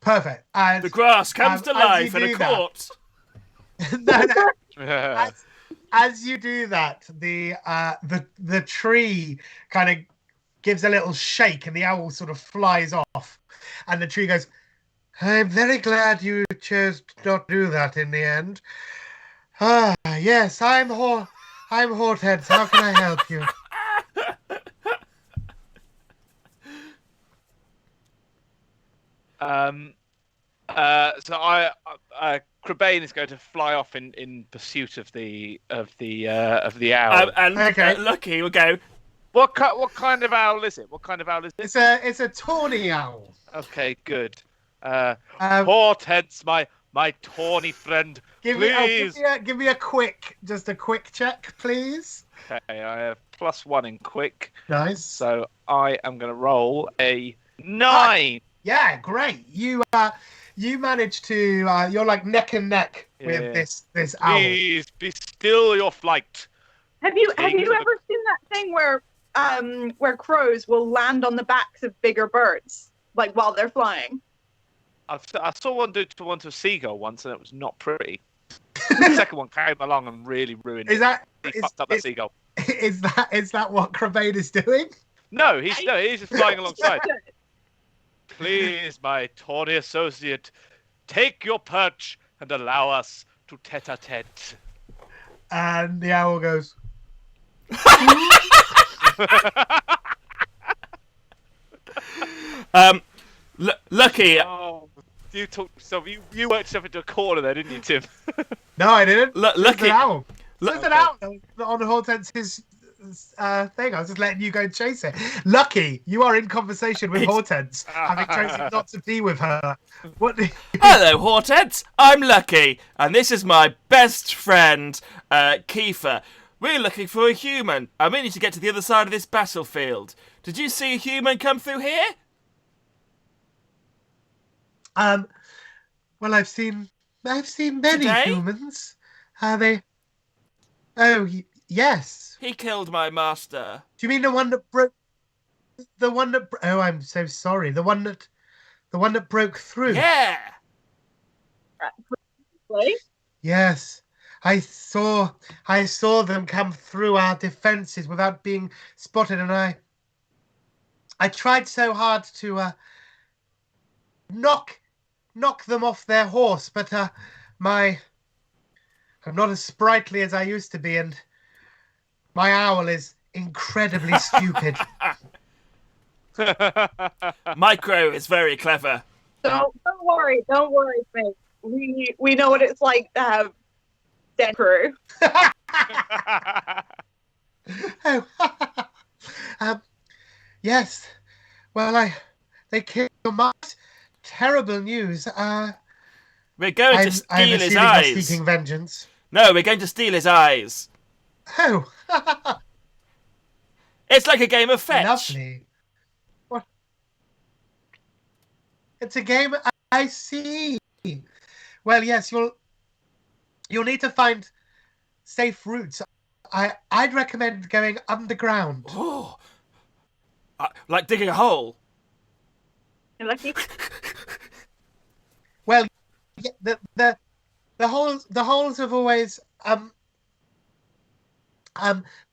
Perfect. And The grass comes to as life you in a do that- court. no. As you do that, the tree kind of gives a little shake, and the owl sort of flies off, and the tree goes, "I'm very glad you chose to not do that in the end. Ah, yes, I'm Hortense. How can I help you?" So Crebain is going to fly off in pursuit of the owl. And Okay. Lucky will go, What kind of owl is it? What kind of owl is it? It's a tawny owl. Okay, good. Hortense, Hortense, my tawny friend, give please. me a quick check, please. Okay, I have +1 in quick, Nice. so I am going to roll a 9. Yeah, great. You managed to you're like neck and neck with Yeah. this owl. Please be still your flight. Have you King of the- ever seen that thing where crows will land on the backs of bigger birds, like while they're flying? I saw one do to a seagull once, and it was not pretty. The second one came along and really ruined Is it. that He fucked up that seagull. is that what Crebain is doing? No, he's just flying alongside. Please, my tawny associate, take your perch and allow us to tete-a-tete. And the owl goes, Lucky. Oh, you talked yourself. You worked yourself into a corner there, didn't you, Tim? "No, I didn't. Lucky. Just an owl. Lu- Just an owl on Hortense's thing. I was just letting you go and chase it. Lucky, you are in conversation with Hortense, having chosen not to be with her. What? Hello, Hortense. I'm Lucky, and this is my best friend, Kiefer. We're looking for a human, and we need to get to the other side of this battlefield. Did you see a human come through here? Well, I've seen many Today? humans. Are they? Oh, yes. He killed my master. Do you mean the one that broke? The one that? Oh, I'm so sorry. The one that broke through. Yeah. Like, Yes, I saw them come through our defenses without being spotted, and I tried so hard to knock them off their horse, but I'm not as sprightly as I used to be, and my owl is incredibly stupid. Micro is very clever. Don't worry, mate. We know what it's like to have dead crew. Oh, yes. Well, they killed Mars. Terrible news. We're going to I'm steal his assuming you're eyes. seeking vengeance. No, we're going to steal his eyes. Oh, It's like a game of fetch. lovely. What? It's a game. I see. Well, yes, you'll need to find safe routes. I'd recommend going underground. Oh. Like digging a hole. You're lucky. Well, yeah, the holes have always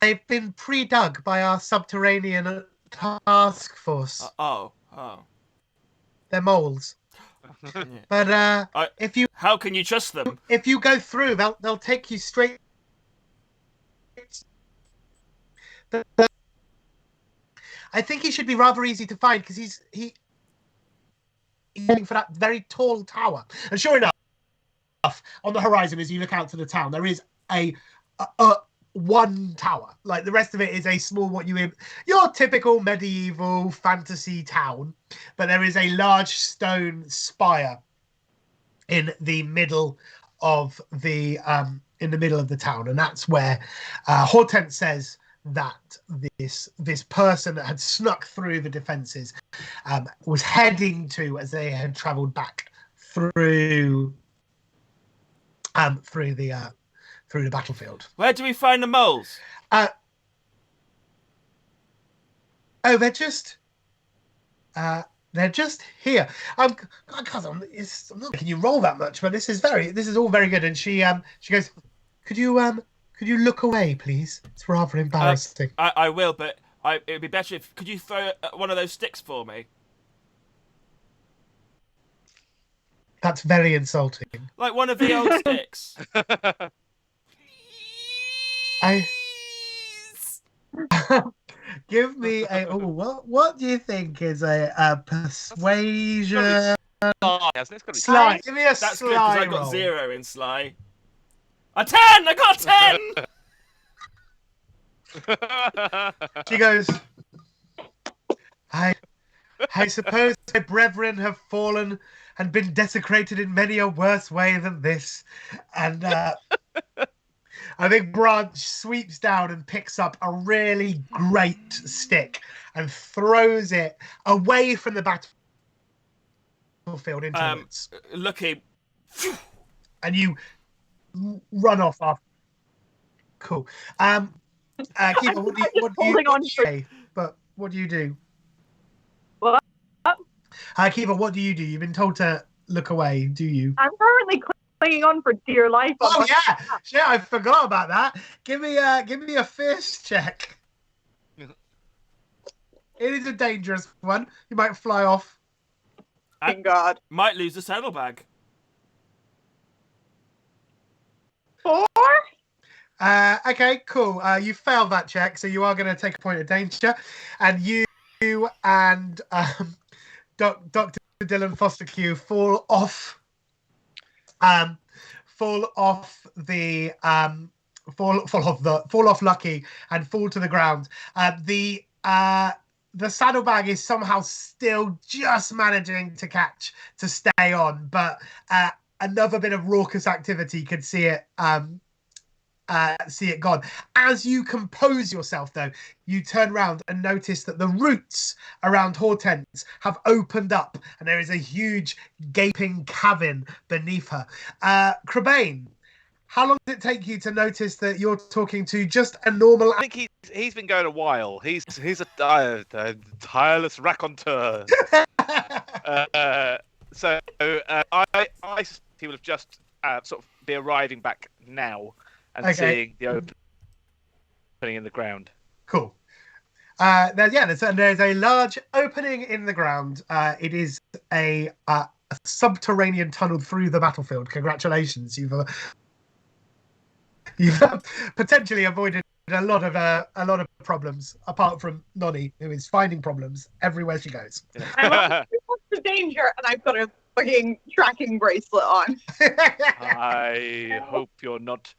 they've been pre-dug by our subterranean task force. Oh. They're moles. But if you How can you trust them? go through, they'll take you straight. I think he should be rather easy to find because he's aiming for that very tall tower. And sure enough, on the horizon as you look out to the town, there is a one tower. Like the rest of it is a small, your typical medieval fantasy town, but there is a large stone spire in the middle of the town, and that's where Hortense says that this person that had snuck through the defenses was heading to, as they had travelled back through the battlefield. Where do we find the moles? Oh, they're just here. God, I'm not making you roll that much, but this is all very good. And she goes, could you look away, please? It's rather embarrassing. I will, but it'd be better if could you throw one of those sticks for me? That's very insulting. Like one of the old sticks. Give me what do you think is a persuasion? Sly. Give me a That's sly good because I got roll. 0 in sly. A 10! I got 10! She goes, I suppose my brethren have fallen and been desecrated in many a worse way than this. And I think Branch sweeps down and picks up a really great stick and throws it away from the battlefield into the woods. Lucky. And you run off after. Cool. Kiva, what do you say? But what do you do? What? Kiva, what do you do? You've been told to look away. Do you? I'm currently clinging on for dear life. Oh yeah, I forgot about that. Give me a fierce check. It is a dangerous one. You might fly off. Thank God. Might lose the saddlebag. 4? Okay, cool. You failed that check, so you are going to take a point of danger, and you and Dr. Dylan Fosterq fall off Lucky and fall to the ground. The saddlebag is somehow still just managing to stay on, but another bit of raucous activity could see it gone. As you compose yourself, though, you turn around and notice that the roots around Hortense have opened up, and there is a huge gaping cavern beneath her. Crebain, how long did it take you to notice that you're talking to just a normal? I think he's been going a while. He's a tireless raconteur. So I he will have just sort of be arriving back now and seeing the opening in the ground. Cool. There's a large opening in the ground. It is a subterranean tunnel through the battlefield. Congratulations, you've potentially avoided a lot of problems, apart from Nonny, who is finding problems everywhere she goes. I'm on the danger, and I've got a fucking tracking bracelet on. I hope you're not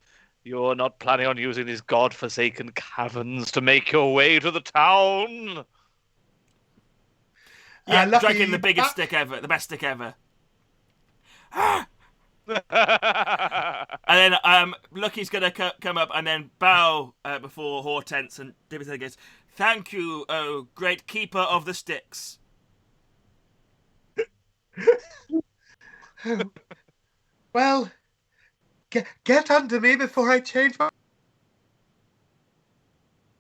planning on using these godforsaken caverns to make your way to the town. Yeah, Lucky, dragging the biggest back? stick ever, the best stick ever. And then Lucky's gonna come up and then bow before Hortense, and Dimity goes, "Thank you, oh great keeper of the sticks." Well, get under me before I change my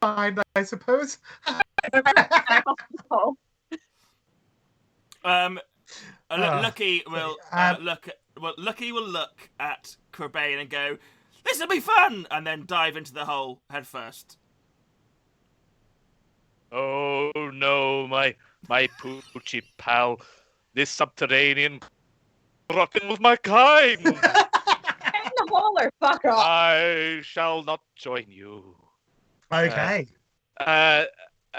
mind, I suppose. Lucky will Lucky will look at Corbane and go, "This'll be fun," and then dive into the hole head first. Oh no, my poochy pal. This subterranean rotten with my kind. Get in the hole or fuck off. I shall not join you. Okay.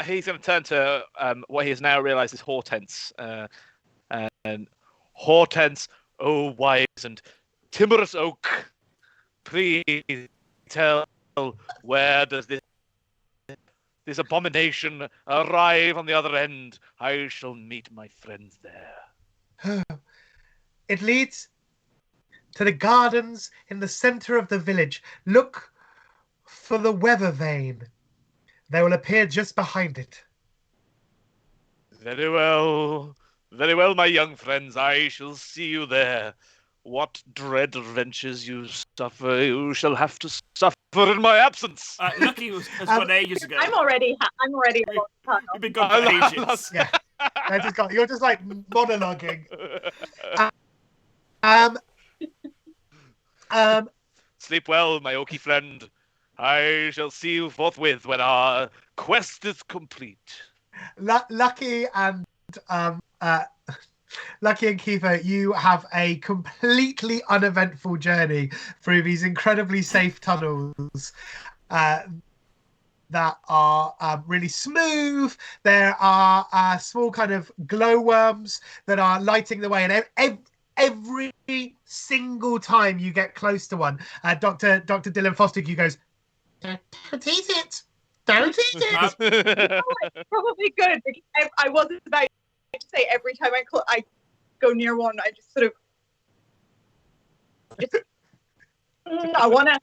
He's going to turn to what he has now realised is Hortense. And Hortense, oh wise and timorous oak, please tell, where does this abomination arrive on the other end? I shall meet my friends there. It leads to the gardens in the center of the village. Look for the weather vane. They will appear just behind it. Very well, my young friends. I shall see you there. What dread adventures you suffer, you shall have to suffer in my absence. Lucky has gone ages ago. I'm already. You've been gone for ages. Yeah. You're just like monologuing. Sleep well, my oaky friend. I shall see you forthwith when our quest is complete. Lucky and Kiefer, you have a completely uneventful journey through these incredibly safe tunnels that are really smooth. There are small kind of glowworms that are lighting the way, and every single time you get close to one, Dr. Dylan Foster goes, "Don't eat it! Don't eat it!" Probably good, because I wasn't about to say every time I go near one, I just sort of I wanna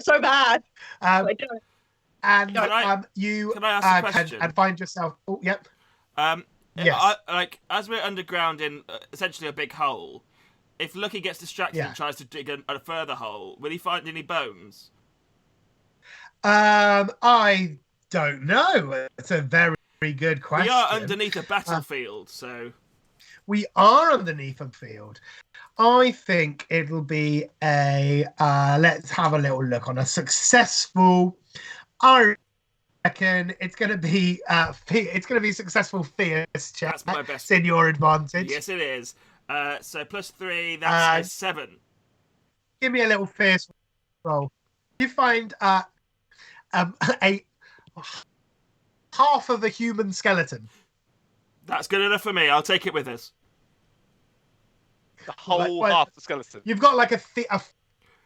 so bad. I don't. And you can I ask a question? And find yourself. Oh, yep. Yes. As we're underground in essentially a big hole, if Lucky gets distracted and tries to dig a further hole, will he find any bones? I don't know. It's a very good question. We are underneath a battlefield, so we are underneath a field. I think it'll be a let's have a little look on a successful. I reckon it's going to be successful fierce check. That's my best. It's in your advantage. Yes, it is. So +3, that's a 7. Give me a little fierce roll. You find a half of a human skeleton. That's good enough for me. I'll take it with us. The whole half the skeleton. You've got like a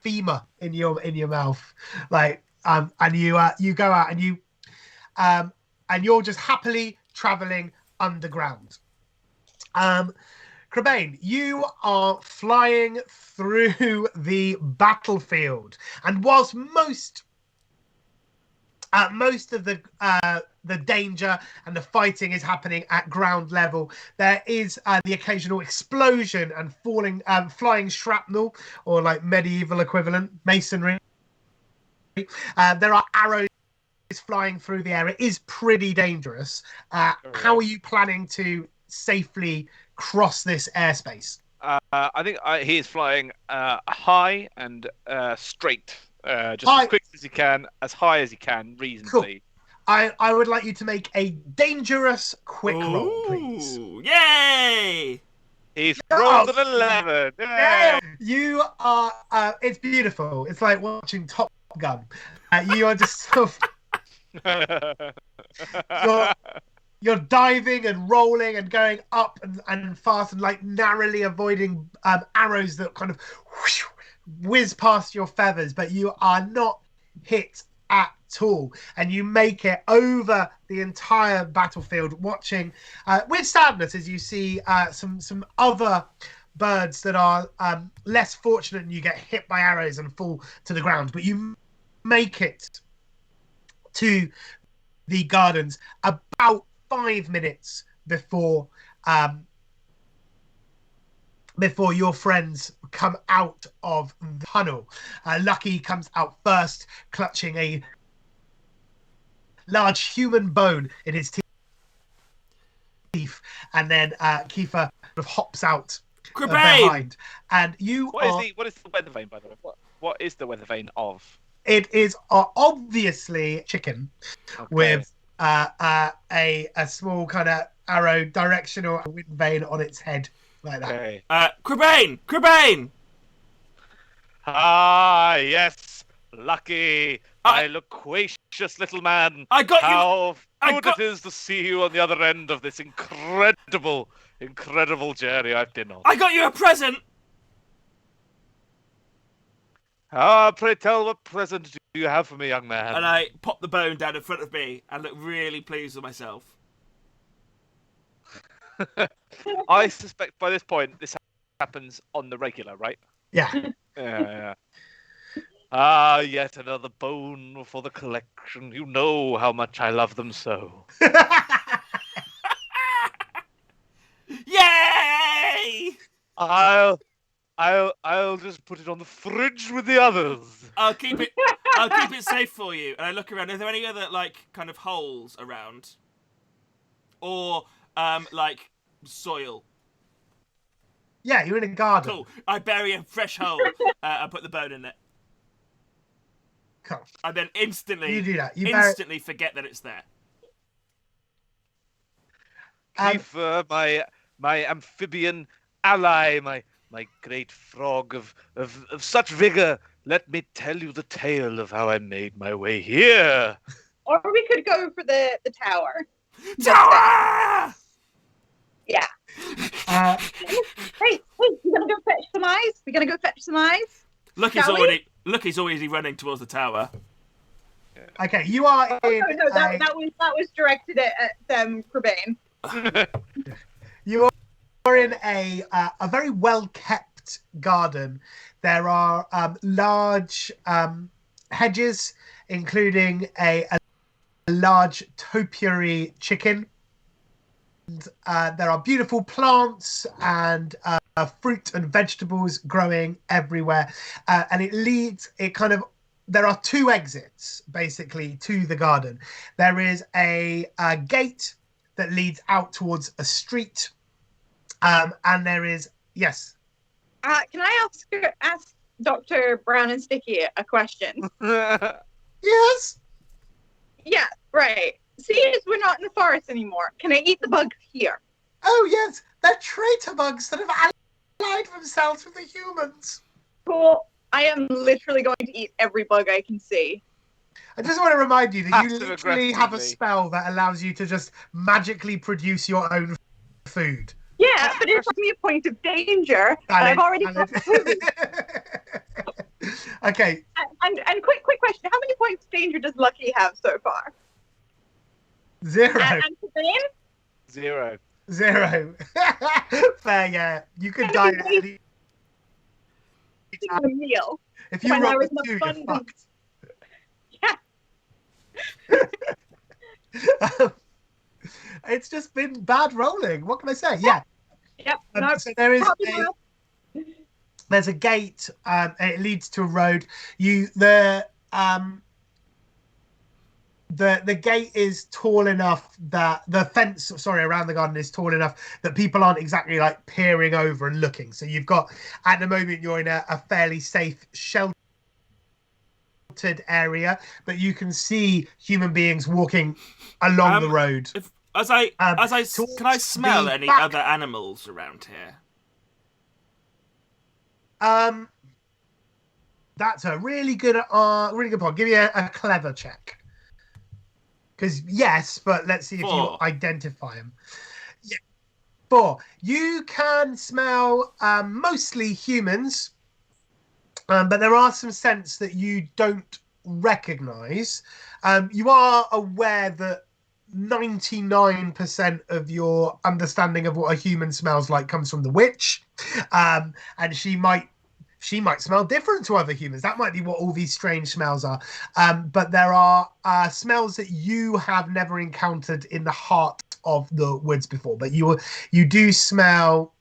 femur in your mouth, like and you go out and you're just happily traveling underground. Corbane, you are flying through the battlefield, and whilst most of the danger and the fighting is happening at ground level, there is the occasional explosion and flying shrapnel, or like medieval equivalent masonry. There are arrows flying through the air. It is pretty dangerous. How are you planning to safely cross this airspace? I think he is flying high and straight. Just high. As quick as he can, as high as he can, reasonably. Cool. I would like you to make a dangerous quick roll, please. Yay! He's rolled an 11. Yay! You are. It's beautiful. It's like watching Top Gun. You are just sort of you're diving and rolling and going up and fast and like narrowly avoiding arrows that kind of whoosh, whiz past your feathers, but you are not hit at all, and you make it over the entire battlefield, watching with sadness as you see some other birds that are less fortunate, and you get hit by arrows and fall to the ground. But you make it to the gardens about 5 minutes before your friends come out of the tunnel. Lucky comes out first, clutching a large human bone in his teeth, and then Kiefer sort of hops out behind. And you what is the weather vane, by the way? What is the weather vane of? It is obviously chicken with a small kind of arrow directional wind vane on its head like that. Okay. Crebain! Ah, yes, Lucky, my loquacious little man. I got How good it is to see you on the other end of this incredible journey I've been on. I got you a present! Ah, pray tell, what present do you have for me, young man? And I pop the bone down in front of me and look really pleased with myself. I suspect by this point this happens on the regular, right? Yeah. Yeah. Ah, yet another bone for the collection. You know how much I love them so. Yay! I'll just put it on the fridge with the others. I'll keep it safe for you. And I look around. Are there any other like kind of holes around, or like soil? Yeah, you're in a garden. Cool. I bury a fresh hole and put the bone in it. Cool. And then instantly, You do that. You instantly forget that it's there. Kiefer, my amphibian ally, my great frog of such vigor. Let me tell you the tale of how I made my way here. Or we could go for the tower. Tower! Yeah. Hey, you gonna go fetch some eyes? We gonna go fetch some eyes? Lucky's already running towards the tower. Okay, you are in. No, that was directed at Crebain. You are in a very well kept garden. There are large hedges, including a large topiary chicken. And, there are beautiful plants and fruit and vegetables growing everywhere, and there are two exits basically to the garden. There is a gate that leads out towards a street, and there is yes. Can I ask Dr. Brown and Sticky a question? Yes. Yeah, right. See, as we're not in the forest anymore, can I eat the bugs here? Oh yes, they're traitor bugs that have allied themselves with the humans. Cool. I am literally going to eat every bug I can see. I just want to remind you that you Passive literally have a aggressively. spell that allows you to just magically produce your own food. Yeah, but it puts me a point of danger, and I've already got food. Okay. And quick question: how many points of danger does Lucky have so far? 0. And Crebain? 0. 0. Fair, yeah. You could die at any A meal. if you when roll there a was 2, an you're abundance. fucked. It's just been bad rolling. What can I say? Yeah. Yep. No, So there is probably a, not. there's a gate. It leads to a road. The gate is tall enough that the fence, around the garden is tall enough that people aren't exactly like peering over and looking. So you've got, at the moment, you're in a fairly safe, sheltered area, but you can see human beings walking along the road. Can I smell the any back- other animals around here? That's a really good point. Give me a clever check. Because yes, but let's see if you 4. identify them. Yeah. 4. You can smell mostly humans, but there are some scents that you don't recognize. You are aware that 99% of your understanding of what a human smells like comes from the witch, and she might smell different to other humans. That might be what all these strange smells are. But there are smells that you have never encountered in the heart of the woods before. But you do smell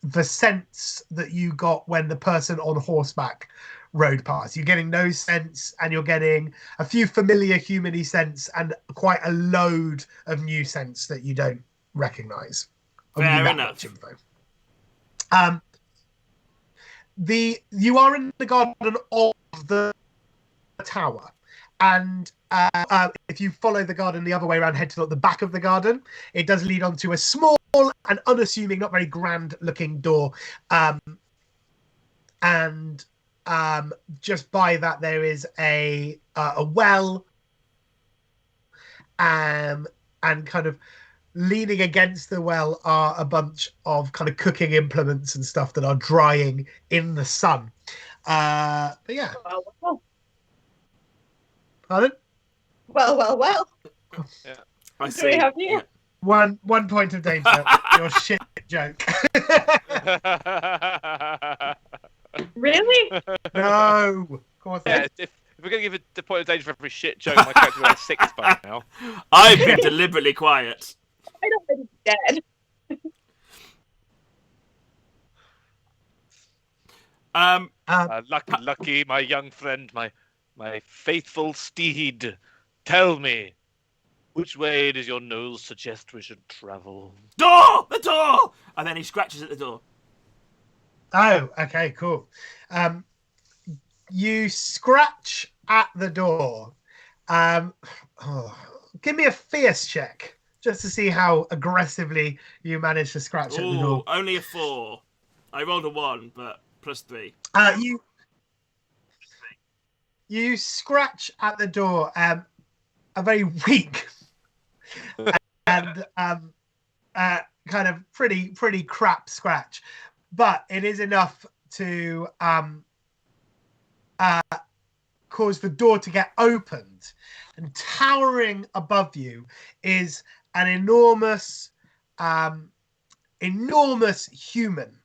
the scents that you got when the person on horseback rode past. You're getting those scents, and you're getting a few familiar human-y scents and quite a load of new scents that you don't recognize. Fair enough. You are in the garden of the tower, and if you follow the garden the other way around, head to the back of the garden, it does lead onto a small and unassuming, not very grand looking door, and just by that there is a well, and kind of leaning against the well are a bunch of kind of cooking implements and stuff that are drying in the sun. But yeah. Well. Pardon? Well. Yeah. I Do see. we have you? One point of danger. Your shit joke. Really? No. Of course Yeah, not. if we're going to give the point of danger for every shit joke, my character would have 6 by now. I've been deliberately quiet. I don't think he's dead. Lucky, my young friend, my faithful steed. Tell me, which way does your nose suggest we should travel? Door! The door! And then he scratches at the door. Oh, okay, cool. You scratch at the door. Give me a fierce check just to see how aggressively you manage to scratch at the Ooh, door. only a 4. I rolled a 1, but +3. You scratch at the door, a very weak and kind of pretty crap scratch, but it is enough to cause the door to get opened, and towering above you is an enormous human,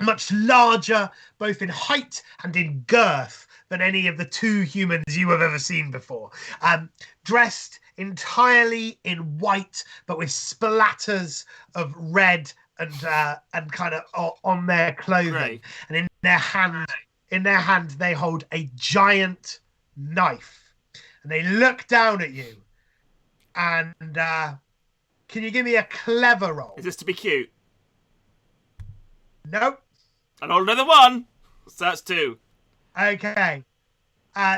much larger both in height and in girth than any of the 2 humans you have ever seen before. Dressed entirely in white, but with splatters of red and kind of on their clothing. Great. And in their hand, they hold a giant knife, and they look down at you. And can you give me a clever roll? Is this to be cute? Nope. I rolled another 1. So that's 2. Okay.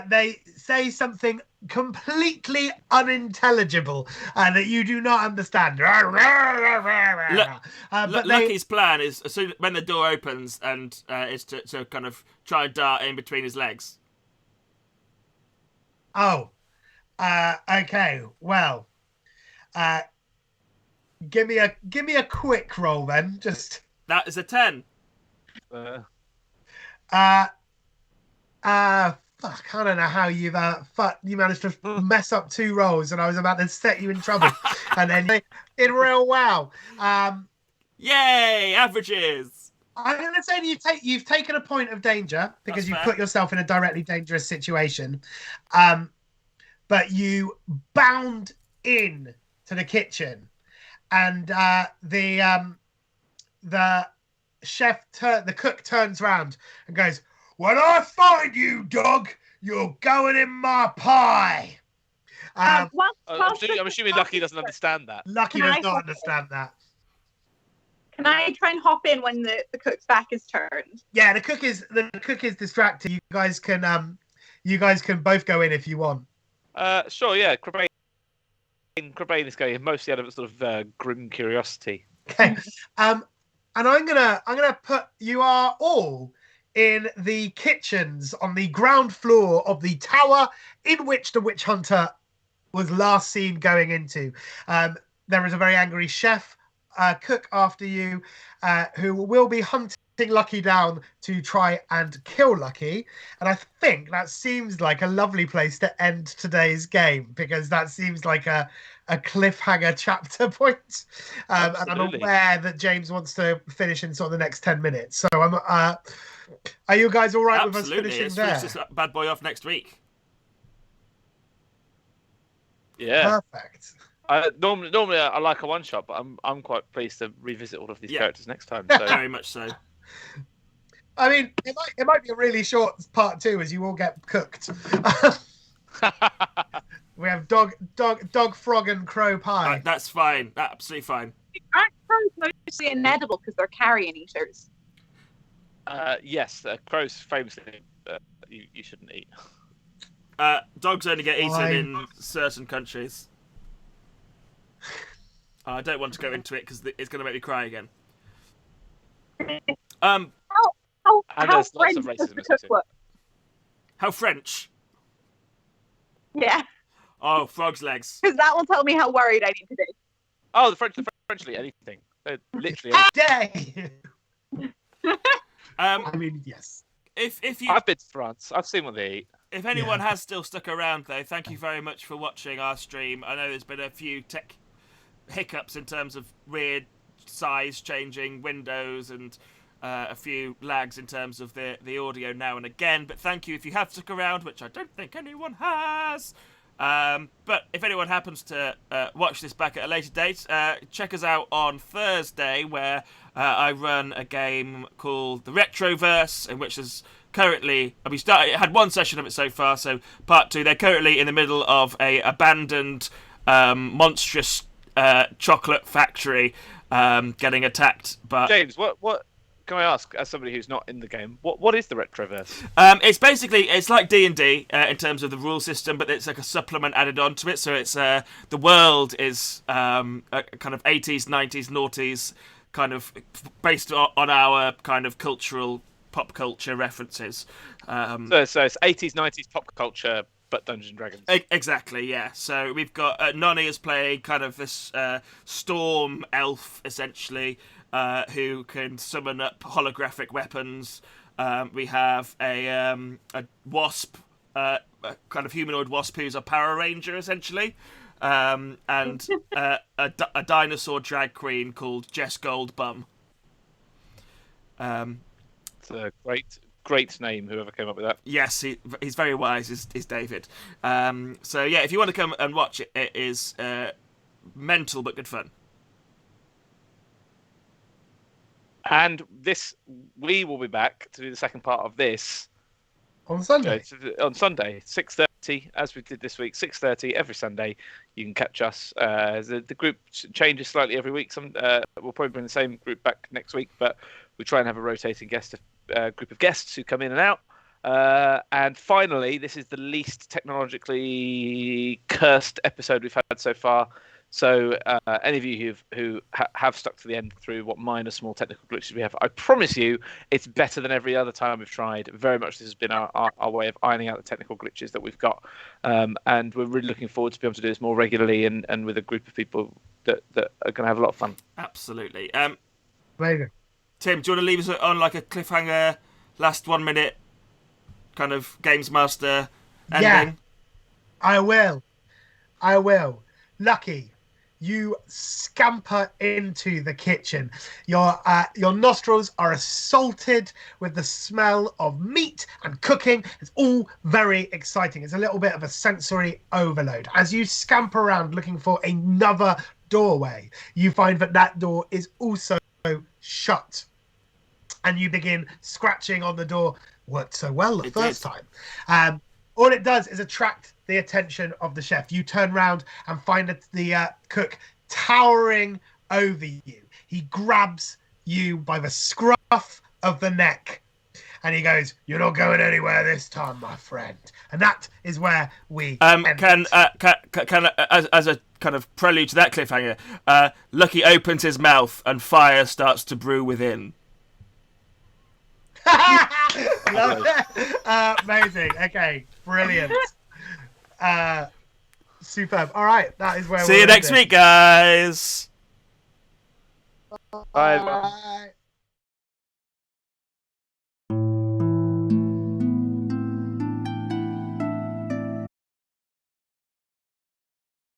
They say something completely unintelligible that you do not understand. But Lucky's plan is when the door opens and is to kind of try and dart in between his legs. Oh. Okay. Well. Give me a quick roll then. Just. That is a 10. Fuck, I don't know how you managed to mess up 2 rolls, and I was about to set you in trouble, and then you did real well. Yay! Averages. I'm going to say you've taken a point of danger because That's you fair. put yourself in a directly dangerous situation, but you bound in to the kitchen, and the cook turns around and goes, "When I find you, dog, you're going in my pie." I'm assuming Lucky doesn't understand that. Lucky does not understand that. Can I try and hop in when the cook's back is turned? Yeah, the cook is distracted. You guys can both go in if you want. Sure, yeah. Crabane is going mostly out of sort of grim curiosity. Okay. And I'm gonna put you are all in the kitchens on the ground floor of the tower in which the witch hunter was last seen going into. There is a very angry chef, cook after you, who will be hunting Lucky down to try and kill Lucky. And I think that seems like a lovely place to end today's game, because that seems like a cliffhanger chapter point. And I'm aware that James wants to finish in sort of the next 10 minutes. So are you guys all right with us finishing Let's there? finish this bad boy off next week. Yeah. Perfect. Normally I like a one shot, but I'm quite pleased to revisit all of these characters next time. So. Very much so. I mean, it might be a really short part 2 as you all get cooked. We have dog, frog, and crow pie. That's fine. That's absolutely fine. Aren't crows mostly inedible because they're carrion eaters? Yes, crows famously you shouldn't eat. Dogs only get eaten Fine. in certain countries. I don't want to go into it because it's going to make me cry again. How there's lots French of does racism the cook work? How French? Yeah, Oh, frog's legs. because that will tell me how worried I need to be. Oh, the French will eat anything. They're literally. Day. I mean, yes. If you I've been to France. I've seen what they eat. If anyone has still stuck around, though, thank you very much for watching our stream. I know there's been a few tech hiccups in terms of weird size changing windows and a few lags in terms of the audio now and again. But thank you if you have stuck around, which I don't think anyone has. But if anyone happens to watch this back at a later date, check us out on Thursday, where I run a game called the Retroverse, in which is currently had one session of it so far, so part 2. They're currently in the middle of a abandoned monstrous chocolate factory getting attacked. But James, what can I ask, as somebody who's not in the game, what is the Retroverse? It's like D&D in terms of the rule system, but it's like a supplement added onto it. So it's the world is a kind of 80s, 90s, noughties kind of based on our kind of pop culture references. So it's 80s, 90s pop culture, but Dungeons and Dragons. Exactly, yeah. So we've got Noni is playing kind of this storm elf, essentially, who can summon up holographic weapons. We have a wasp, a kind of humanoid wasp who's a Power Ranger, essentially. And a dinosaur drag queen called Jess Goldbum. It's a great name, whoever came up with that. Yes, he's very wise, is David. So yeah, if you want to come and watch it, it is mental but good fun. And we will be back to do the second part of this On Sunday. on Sunday, 6:30, as we did this week. 6:30 every Sunday. You can catch us. The group changes slightly every week. We'll probably bring the same group back next week, but we try and have a rotating group of guests who come in and out. And finally, this is the least technologically cursed episode we've had so far. So any of you who have stuck to the end through what minor small technical glitches we have, I promise you it's better than every other time we've tried. Very much this has been our way of ironing out the technical glitches that we've got. And we're really looking forward to be able to do this more regularly and with a group of people that are going to have a lot of fun. Absolutely. Amazing. Tim, do you want to leave us on like a cliffhanger, last 1 minute kind of Games Master ending? Yeah, I will. Lucky, you scamper into the kitchen. Your nostrils are assaulted with the smell of meat and cooking. It's all very exciting. It's a little bit of a sensory overload. As you scamper around looking for another doorway, you find that door is also shut. And you begin scratching on the door. Worked so well the first time. All it does is attract the attention of the chef. You turn around and find the cook towering over you. He grabs you by the scruff of the neck and he goes, "You're not going anywhere this time, my friend." And that is where we end it. As a kind of prelude to that cliffhanger, Lucky opens his mouth and fire starts to brew within. Love it. Amazing. Okay, brilliant. Superb. All right, that is where See you next week, guys. Bye.